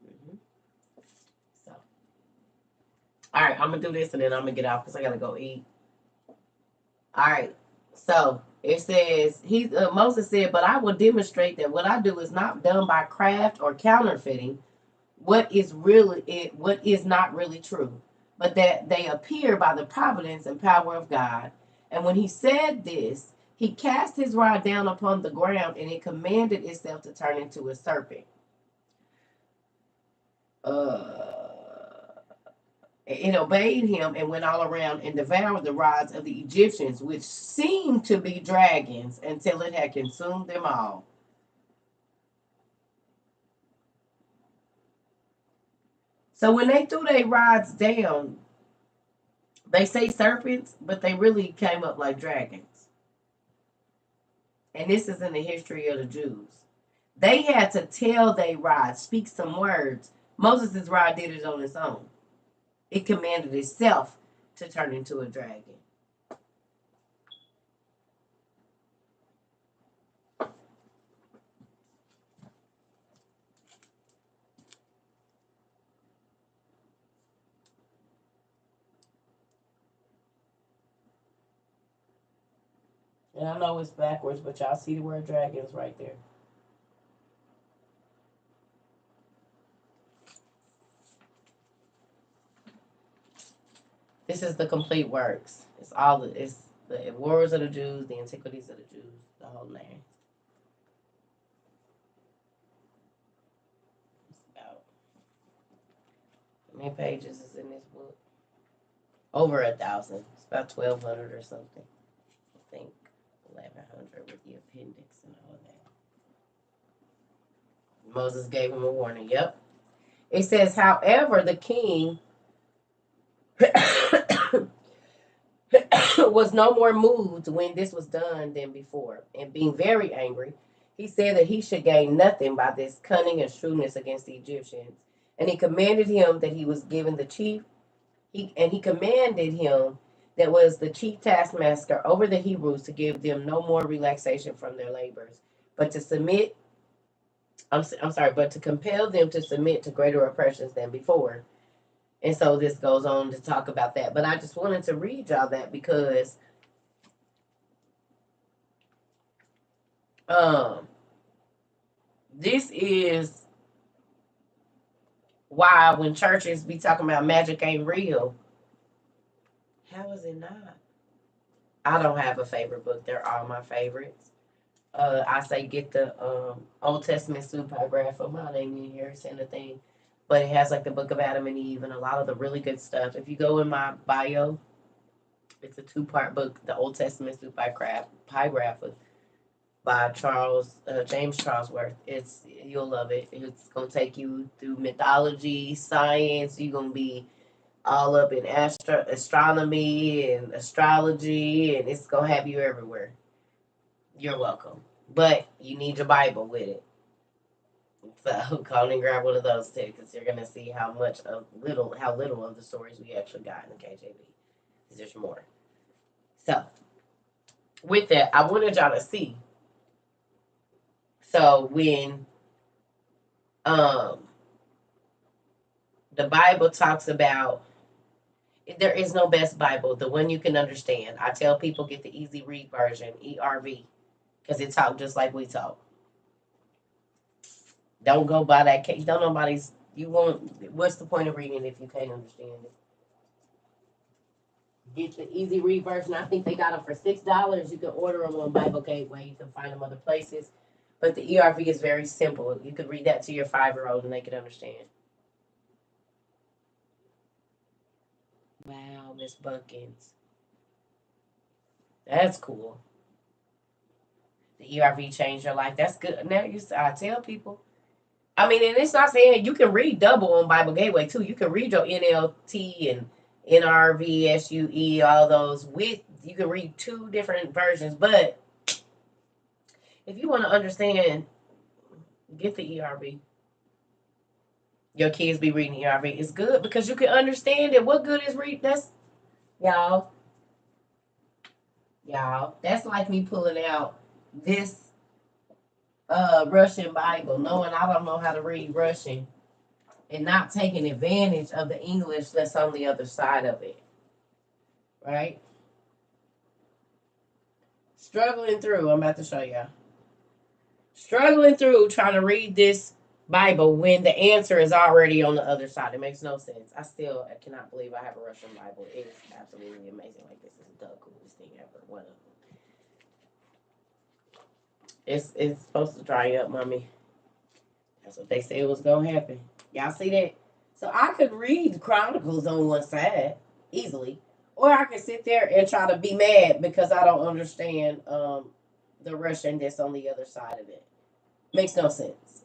Mm-hmm. So, all right, I'm gonna do this and then I'm gonna get off because I gotta go eat. All right, so it says Moses said, "But I will demonstrate that what I do is not done by craft or counterfeiting. What is not really true, but that they appear by the providence and power of God." And when he said this, he cast his rod down upon the ground, and it commanded itself to turn into a serpent. It obeyed him and went all around and devoured the rods of the Egyptians, which seemed to be dragons, until it had consumed them all. So when they threw their rods down, they say serpents, but they really came up like dragons. And this is in the history of the Jews. They had to tell their rod, speak some words. Moses' rod did it on its own. It commanded itself to turn into a dragon. And I know it's backwards, but y'all see the word dragons right there. This is the complete works. It's the Wars of the Jews, the Antiquities of the Jews, the whole name. It's about how many pages is in this book? Over 1,000. It's about 1,200 or something. I think 1,100 with the appendix and all of that. Moses gave him a warning. Yep. It says, however, the king was no more moved when this was done than before, and being very angry, he said that he should gain nothing by this cunning and shrewdness against the Egyptians. And he commanded him that he was given the chief, he commanded him that was the chief taskmaster over the Hebrews to give them no more relaxation from their labors, but to submit. I'm sorry, but to compel them to submit to greater oppressions than before. And so this goes on to talk about that. But I just wanted to read y'all that because this is why when churches be talking about magic ain't real, how is it not? I don't have a favorite book. They're all my favorites. I say get the Old Testament Supergraph of mine ain't in here saying a thing. but it has like the Book of Adam and Eve and a lot of the really good stuff. If you go in my bio, it's a two-part book, the Old Testament through Pygrapha by James Charlesworth. You'll love it. It's gonna take you through mythology, science. You're gonna be all up in astronomy and astrology, and it's gonna have you everywhere. You're welcome, but you need your Bible with it. So go and grab one of those too, because you're gonna see how little of the stories we actually got in the KJV. There's more. So with that, I wanted y'all to see. So when um the Bible talks about there is no best Bible, the one you can understand. I tell people get the easy read version, ERV, because it talks just like we talk. Don't go by that case. Don't nobody's. You won't. What's the point of reading if you can't understand it? Get the easy read version. I think they got them for $6. You can order them on Bible Gateway. You can find them other places. But the ERV is very simple. You could read that to your 5-year-old and they could understand. Wow, Miss Buckins. That's cool. The ERV changed your life. That's good. Now I tell people. I mean, and it's not saying you can read double on Bible Gateway too. You can read your NLT and NRV, SUE, all those with. You can read 2 different versions, but if you want to understand, get the ERV. Your kids be reading ERV. It's good because you can understand it. What good is read? That's y'all. That's like me pulling out this Russian Bible, knowing I don't know how to read Russian and not taking advantage of the English that's on the other side of it. Right? Struggling through, I'm about to show y'all. Struggling through trying to read this Bible when the answer is already on the other side. It makes no sense. I cannot believe I have a Russian Bible. It is absolutely amazing. Like, this is the coolest thing ever. One of them. It's supposed to dry up, mommy. That's what they said was gonna happen. Y'all see that? So I could read Chronicles on one side easily, or I could sit there and try to be mad because I don't understand the Russian that's on the other side of it. Makes no sense.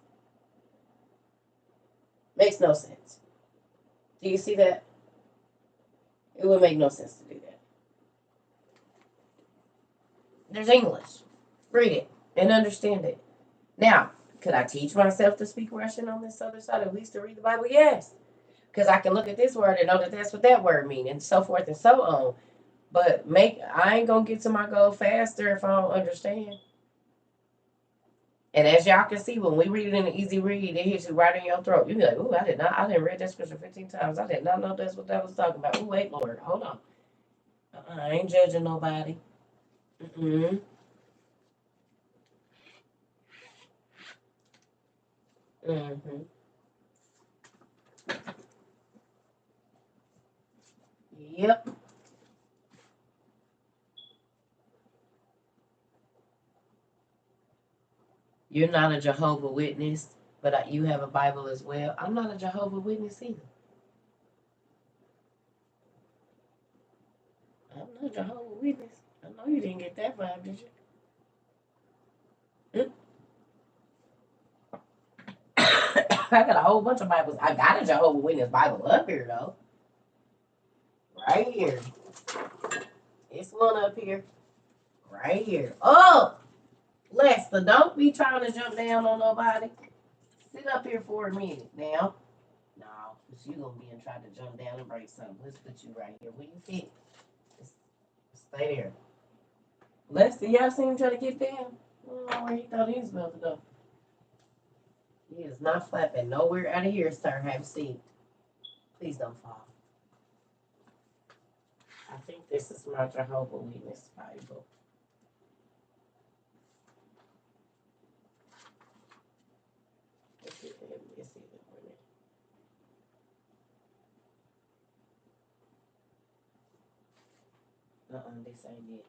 Makes no sense. Do you see that? It would make no sense to do that. There's English. Read it and understand it. Now, could I teach myself to speak Russian on this other side, at least to read the Bible? Yes. Because I can look at this word and know that that's what that word means, and so forth and so on. But I ain't gonna get to my goal faster if I don't understand. And as y'all can see, when we read it in an easy read, it hits you right in your throat. You be like, "Ooh, I didn't read that scripture 15 times. I did not know that's what that was talking about. Ooh, wait, Lord, hold on. I ain't judging nobody. Mm-mm. Mm-hmm. Yep. You're not a Jehovah Witness, but you have a Bible as well. I'm not a Jehovah Witness either. I'm not a Jehovah Witness. I know you didn't get that vibe, did you? I got a whole bunch of Bibles. I got a Jehovah Witness Bible up here though. Right here. It's one up here. Right here. Oh, Lester, don't be trying to jump down on nobody. Sit up here for a minute now. No, because you gonna be and try to jump down and break something. Let's put you right here. Where you fit? Just stay there. Lester, y'all seen him try to get down? I don't know where he thought he was supposed to go. He is not flapping nowhere out of here, sir. Have a seat. Please don't fall. I think this is my Jehovah Witness Bible. This ain't it.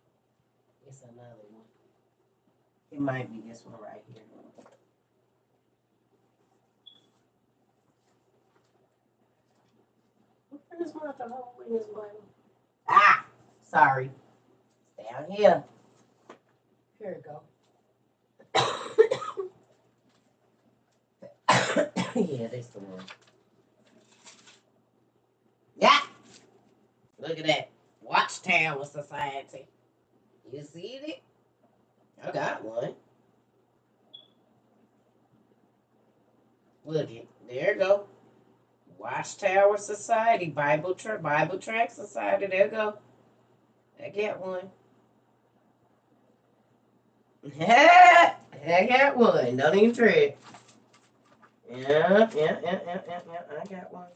It's another one. It might be this one right here. is Martha Hole in this Bible? Ah, sorry. Down here. Here we go. Yeah, this the one. Yeah. Look at that. Watchtower Society. You see it? I got one. Look it. There you go. Watchtower Society. Bible Track Society. There you go. I got one. I got one. Don't even trip. Yeah. I got one.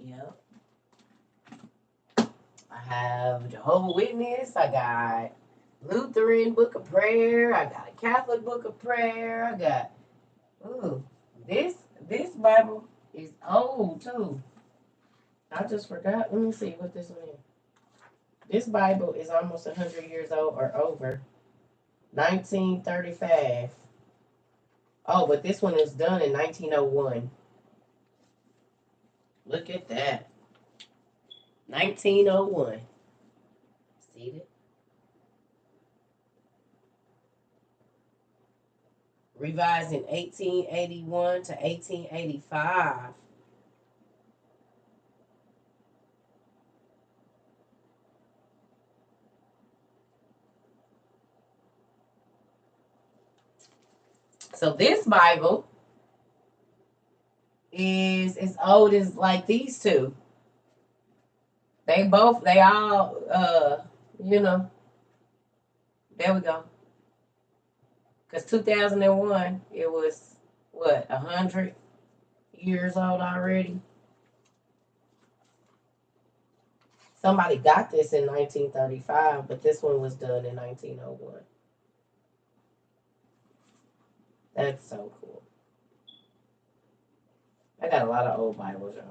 Yep. I have Jehovah's Witness. I got Lutheran Book of Prayer. I got a Catholic Book of Prayer. I got this Bible is old too. I just forgot. Let me see what this one is. This Bible is almost 100 years old or over. 1935. Oh, but this one is done in 1901. Look at that. 1901. See it? Revised in 1881 to 1885. So this Bible is as old as like these two. They all, there we go. Because 2001, it was, what, 100 years old already? Somebody got this in 1935, but this one was done in 1901. That's so cool. I got a lot of old Bibles, y'all.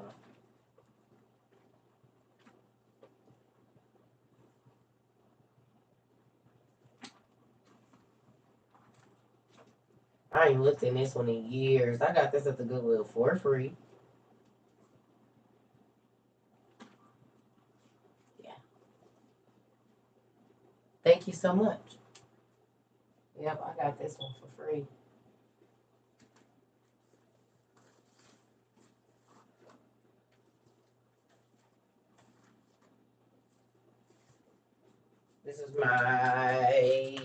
I ain't looked in this one in years. I got this at the Goodwill for free. Yeah. Thank you so much. Yep, I got this one for free. This is my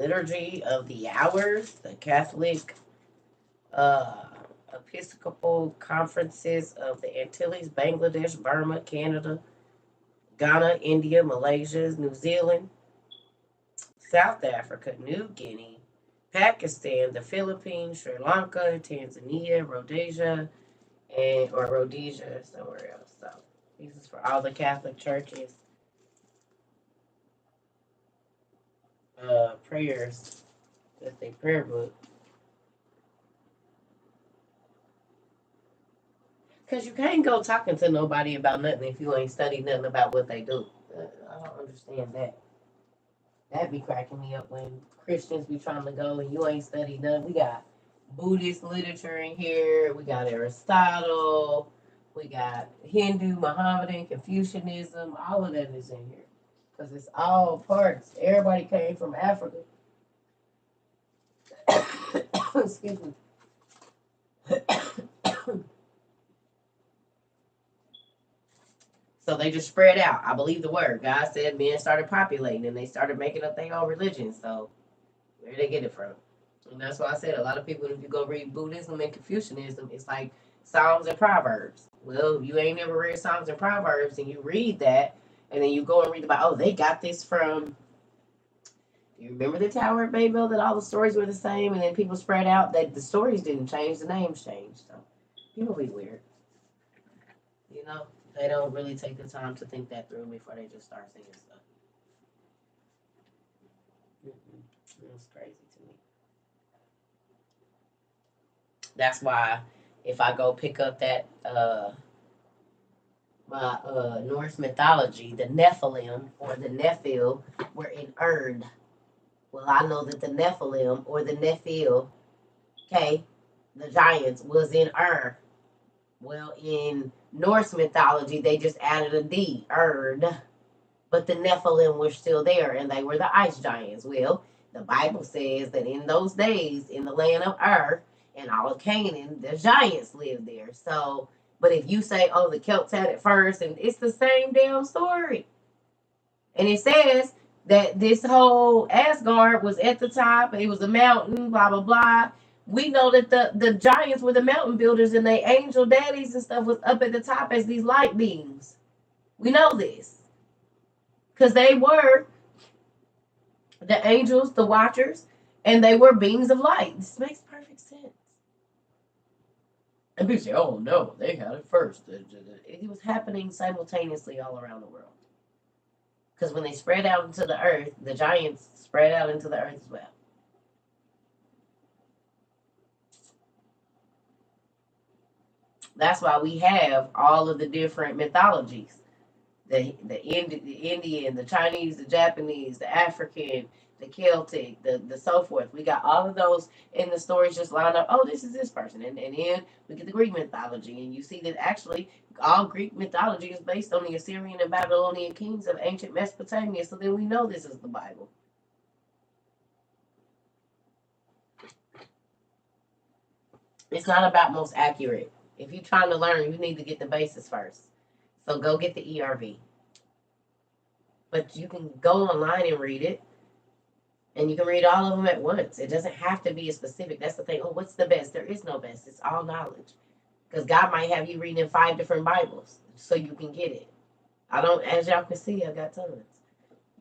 Liturgy of the Hours, the Catholic Episcopal Conferences of the Antilles, Bangladesh, Burma, Canada, Ghana, India, Malaysia, New Zealand, South Africa, New Guinea, Pakistan, the Philippines, Sri Lanka, Tanzania, Rhodesia, or Rhodesia, somewhere else. So this is for all the Catholic churches. Prayers. That's a prayer book. Because you can't go talking to nobody about nothing if you ain't studied nothing about what they do. I don't understand that. That be cracking me up when Christians be trying to go and you ain't studied nothing. We got Buddhist literature in here. We got Aristotle. We got Hindu, Mohammedan, Confucianism. All of that is in here. Because it's all parts. Everybody came from Africa. Excuse me. So they just spread out. I believe the word. God said men started populating and they started making up their own religion. So where did they get it from? And that's why I said a lot of people, if you go read Buddhism and Confucianism, it's like Psalms and Proverbs. Well, you ain't never read Psalms and Proverbs and you read that and then you go and read about, oh, they got this from, you remember the Tower of Babel, that all the stories were the same and then people spread out that the stories didn't change, the names changed. So people be weird. You know? They don't really take the time to think that through before they just start saying stuff. It's crazy to me. That's why if I go pick up that my Norse mythology, the Nephilim or the Nephil were in Erd. Well, I know that the Nephilim or the Nephil, okay, the giants was in Ur. Well, in Norse mythology, they just added a D, Erd. But the Nephilim were still there, and they were the ice giants. Well, the Bible says that in those days, in the land of Ur and all of Canaan, the giants lived there. So, but if you say, oh, the Celts had it first, and it's the same damn story. And it says that this whole Asgard was at the top, it was a mountain, blah, blah, blah. We know that the giants were the mountain builders, and the angel daddies and stuff was up at the top as these light beings. We know this because they were the angels, the watchers, and they were beings of light. This makes perfect sense. And people say, oh no, they had it first. It was happening simultaneously all around the world. Because when they spread out into the earth, the giants spread out into the earth as well. That's why we have all of the different mythologies. The Indian, the Chinese, the Japanese, the African, the Celtic, the so forth. We got all of those in the stories just lined up. Oh, this is this person. And then we get the Greek mythology. And you see that actually all Greek mythology is based on the Assyrian and Babylonian kings of ancient Mesopotamia. So then we know this is the Bible. It's not about most accurate. If you're trying to learn, you need to get the basis first. So go get the ERV. But you can go online and read it. And you can read all of them at once. It doesn't have to be a specific. That's the thing. Oh, what's the best? There is no best. It's all knowledge. Because God might have you reading in 5 different Bibles so you can get it. I don't, as y'all can see, I got tons.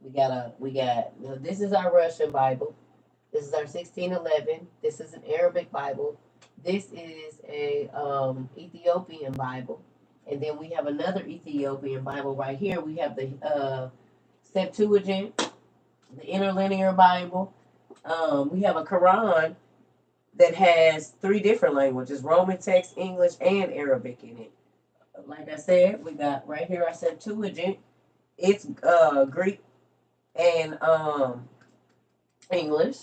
This is our Russian Bible. This is our 1611. This is an Arabic Bible. This is a Ethiopian Bible. And then we have another Ethiopian Bible right here. We have the Septuagint, the Interlinear Bible. We have a Quran that has 3 different languages: Roman text, English, and Arabic in it. Like I said, we got right here our Septuagint. It's Greek and English.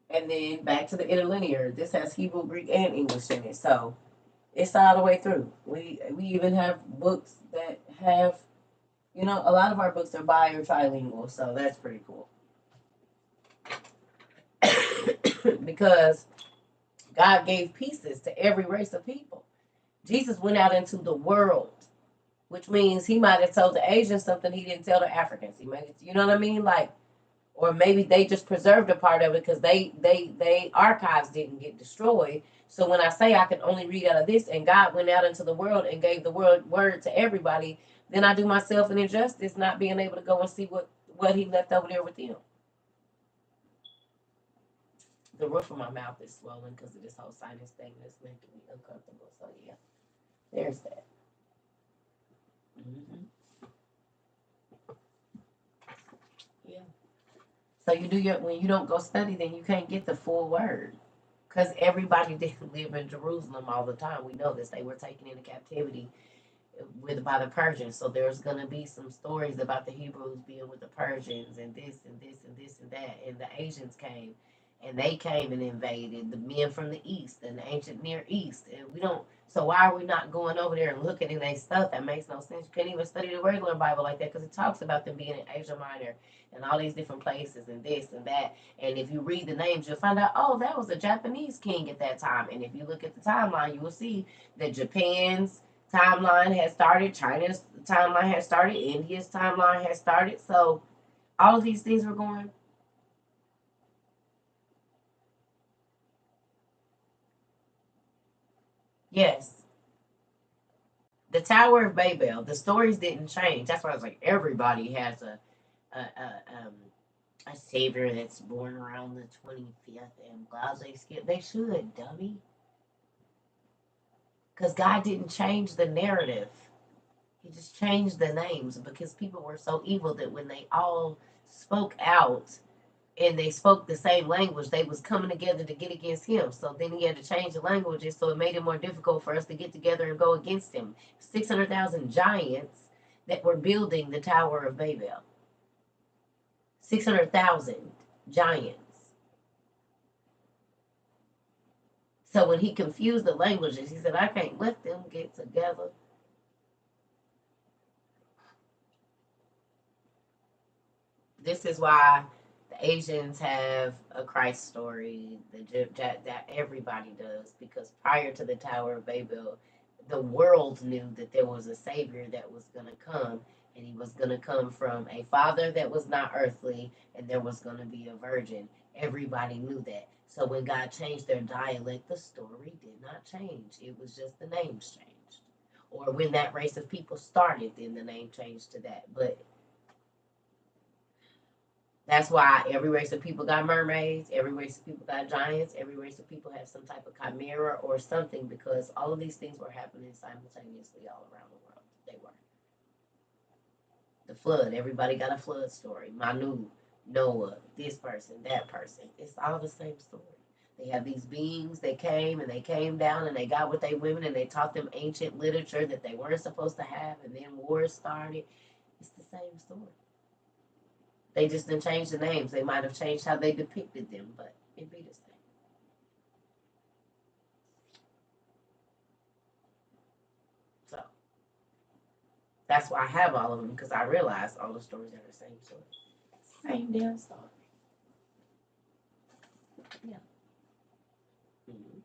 And then back to the Interlinear. This has Hebrew, Greek, and English in it. So it's all the way through. We even have books that have, a lot of our books are bi or trilingual. So that's pretty cool. Because God gave pieces to every race of people. Jesus went out into the world, which means he might have told the Asians something he didn't tell the Africans. He might, you know what I mean? Like, or maybe they just preserved a part of it because they archives didn't get destroyed. So when I say I can only read out of this, and God went out into the world and gave the word to everybody, then I do myself an injustice not being able to go and see what he left over there with them. The roof of my mouth is swollen because of this whole sinus thing that's making me uncomfortable. So yeah, there's that. Mm-hmm. Yeah. So when you don't go study, then you can't get the full word. Because everybody didn't live in Jerusalem all the time. We know this. They were taken into captivity by the Persians. So there's going to be some stories about the Hebrews being with the Persians and this and this and this and that. And the Asians came. And they came and invaded the men from the East and the ancient Near East. And we don't. So why are we not going over there and looking at their stuff? That makes no sense. You can't even study the regular Bible like that because it talks about them being in Asia Minor and all these different places and this and that. And if you read the names, you'll find out, oh, that was a Japanese king at that time. And if you look at the timeline, you will see that Japan's timeline has started, China's timeline has started, India's timeline has started. So all of these things were going. Yes. The Tower of Babel, the stories didn't change. That's why I was like, everybody has a savior that's born around the 25th and blase skip. They should, dummy. Because God didn't change the narrative. He just changed the names because people were so evil that when they all spoke out and they spoke the same language, they was coming together to get against him. So then he had to change the languages, so it made it more difficult for us to get together and go against him. 600,000 giants that were building the Tower of Babel. 600,000 giants. So when he confused the languages, he said, I can't let them get together. This is why the Asians have a Christ story. That everybody does, because prior to the Tower of Babel, the world knew that there was a Savior that was going to come, and he was going to come from a father that was not earthly, and there was going to be a virgin. Everybody knew that. So when God changed their dialect, the story did not change. It was just the names changed. Or when that race of people started, then the name changed to that. But that's why every race of people got mermaids, every race of people got giants, every race of people have some type of chimera or something, because all of these things were happening simultaneously all around the world. They were. The flood, everybody got a flood story. Manu, Noah, this person, that person. It's all the same story. They have these beings that came and they came down and they got with their women and they taught them ancient literature that they weren't supposed to have, and then wars started. It's the same story. They just didn't change the names. They might have changed how they depicted them, but it'd be the same. So that's why I have all of them, because I realized all the stories are the same story. Same damn story. Yeah. Mm-hmm.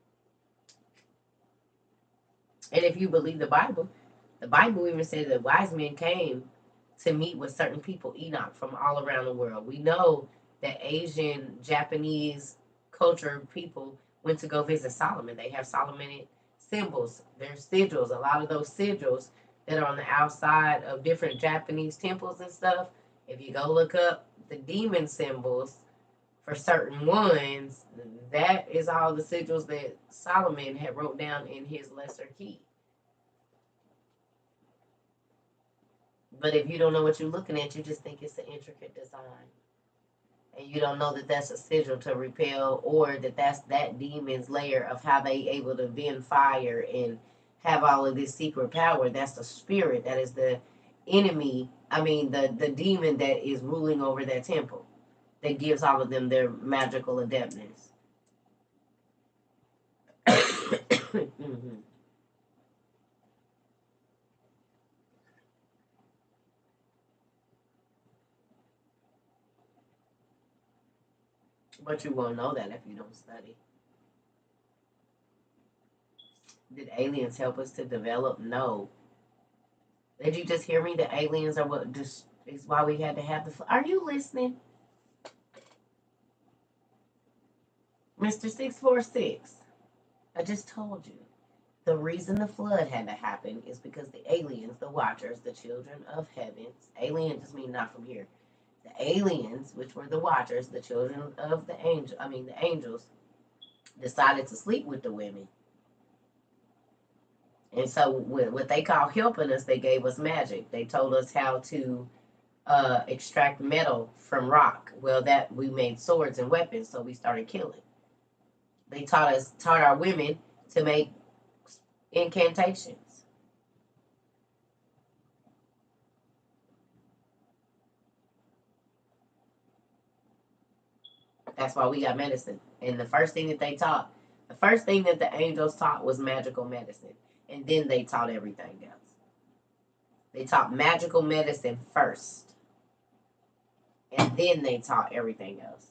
And if you believe the Bible even said that wise men came to meet with certain people, Enoch, from all around the world. We know that Asian, Japanese culture people went to go visit Solomon. They have Solomonic symbols. There's sigils. A lot of those sigils that are on the outside of different Japanese temples and stuff. If you go look up the demon symbols for certain ones, that is all the sigils that Solomon had wrote down in his lesser key. But if you don't know what you're looking at, you just think it's an intricate design. And you don't know that that's a sigil to repel, or that that's that demon's layer of how they able to vent fire and have all of this secret power. That's the spirit. That is the enemy. I mean, the demon that is ruling over that temple, that gives all of them their magical adeptness. Mm-hmm. But you won't know that if you don't study. Did aliens help us to develop? No. Did you just hear me? The aliens are what just is why we had to have the. Are you listening, Mr. 646? I just told you. The reason the flood had to happen is because the aliens, the watchers, the children of heavens, alien just mean not from here. The aliens, which were the watchers, the children of the angels, decided to sleep with the women. And so what they call helping us, they gave us magic. They told us how to extract metal from rock. Well, that we made swords and weapons, so we started killing. They taught our women to make incantations. That's why we got medicine. And the first thing that the angels taught was magical medicine. And then they taught everything else. They taught magical medicine first. And then they taught everything else.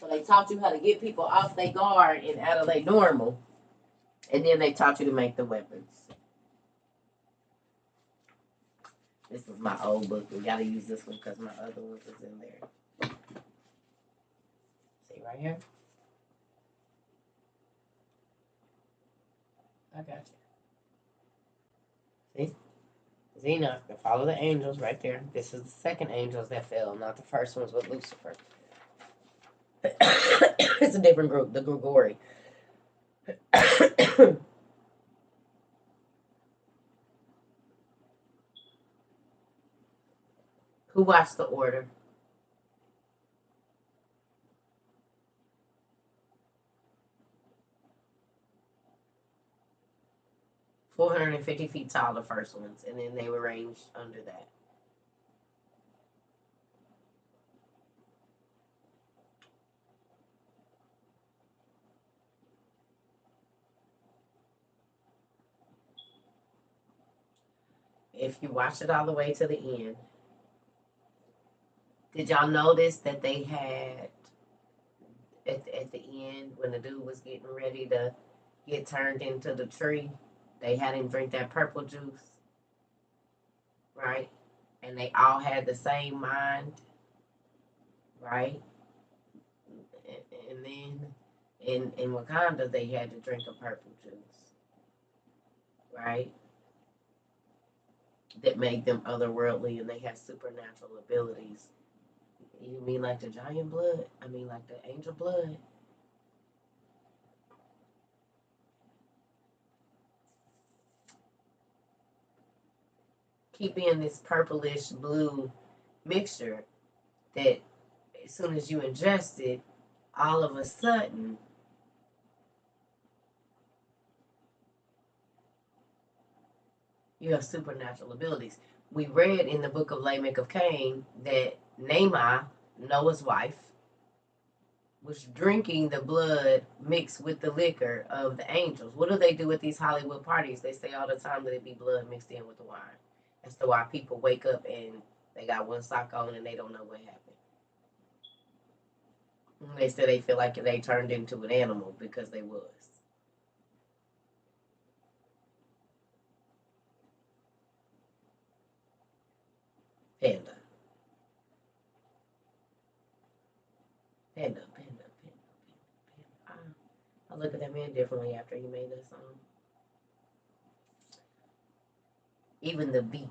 So they taught you how to get people off their guard and out of their normal. And then they taught you to make the weapons. This is my old book. We got to use this one because my other one is in there. See right here? I got you. See? Enoch, follow the angels right there. This is the second angels that fell, not the first ones with Lucifer. It's a different group, the Grigori. Who watched the order? $450 tall, the first ones, and then they were ranged under that. if you watch it all the way to the end, did y'all notice that they had at the end when the dude was getting ready to get turned into the tree, they had him drink that purple juice, right? And they all had the same mind, right? And then in Wakanda, they had to drink a purple juice, right? That made them otherworldly and they had supernatural abilities. You mean like the giant blood? I mean like the angel blood? Keep in this purplish blue mixture that as soon as you ingest it, all of a sudden, you have supernatural abilities. We read in the book of Lamech of Cain that Naamah, Noah's wife, was drinking the blood mixed with the liquor of the angels. What do they do at these Hollywood parties? They say all the time that it be blood mixed in with the wine. That's the why people wake up and they got one sock on and they don't know what happened. They said they feel like they turned into an animal because they was. Panda. Panda, panda, panda, panda. I look at that man differently after he made that song. Even the beat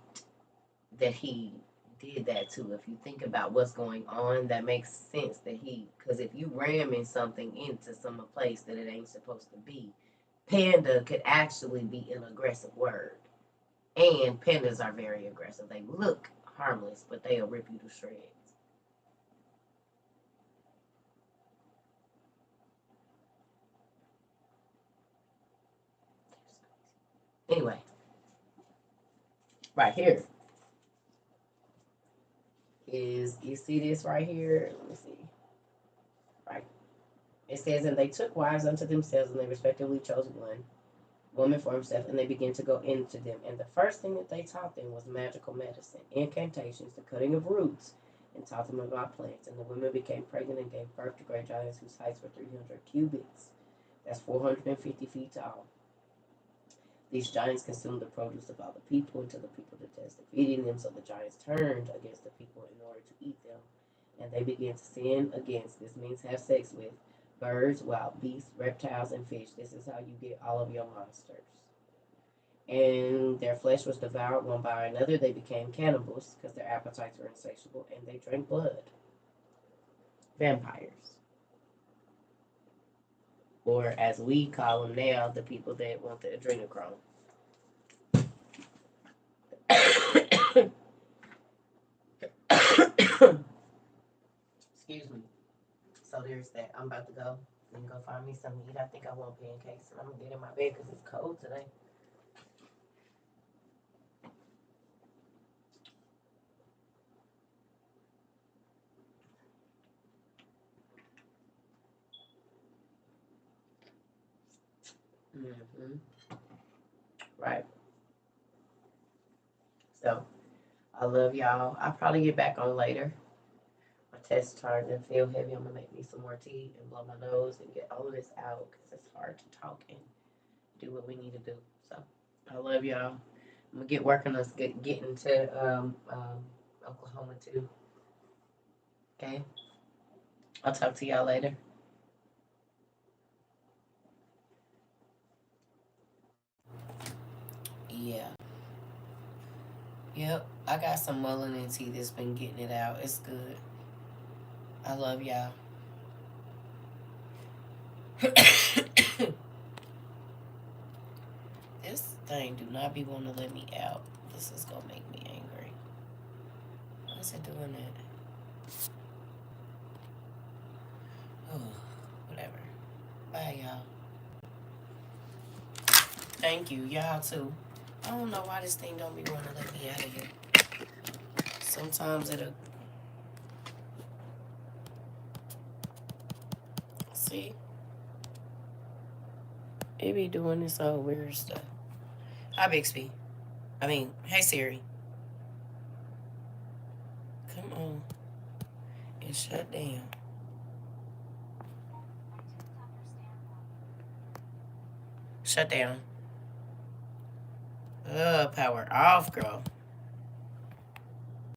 that he did that to, if you think about what's going on, that makes sense that because if you ramming something into some place that it ain't supposed to be, panda could actually be an aggressive word. And pandas are very aggressive. They look harmless, but they'll rip you to shreds. Anyway, right here is, you see this right here? Let me see. Right. It says, and they took wives unto themselves, and they respectively chose one woman for himself, and they began to go into them. And the first thing that they taught them was magical medicine, incantations, the cutting of roots, and taught them about plants. And the women became pregnant and gave birth to great giants whose heights were 300 cubits. That's 450 feet tall. These giants consumed the produce of all the people until the people detested feeding them. So the giants turned against the people in order to eat them. And they began to sin against, this means have sex with, birds, wild beasts, reptiles, and fish. This is how you get all of your monsters. And their flesh was devoured one by another. They became cannibals because their appetites were insatiable, and they drank blood. Vampires. Or as we call them now, the people that want the adrenochrome. Excuse me. So there's that. I'm about to go and go find me something to eat. I think I want pancakes, and I'm gonna get in my bed because it's cold today. Mm-hmm. Right. So I love y'all. I'll probably get back on later. My test starting to feel heavy. I'm gonna make me some more tea and blow my nose and get all of this out because it's hard to talk and do what we need to do. So I love y'all. I'm gonna get working on getting to Oklahoma too. Okay. I'll talk to y'all later. Yeah. Yep. I got some mullein tea that's been getting it out. It's good. I love y'all. This thing do not be wanting to let me out. This is gonna make me angry. Why is it doing that? Oh, whatever. Bye, y'all. Thank you. Y'all too. I don't know why this thing don't be wanting to let me out of here. Sometimes it'll see. It be doing this old weird stuff. Hi, Bixby. Hey Siri. Come on. And shut down. Shut down. Power off, girl.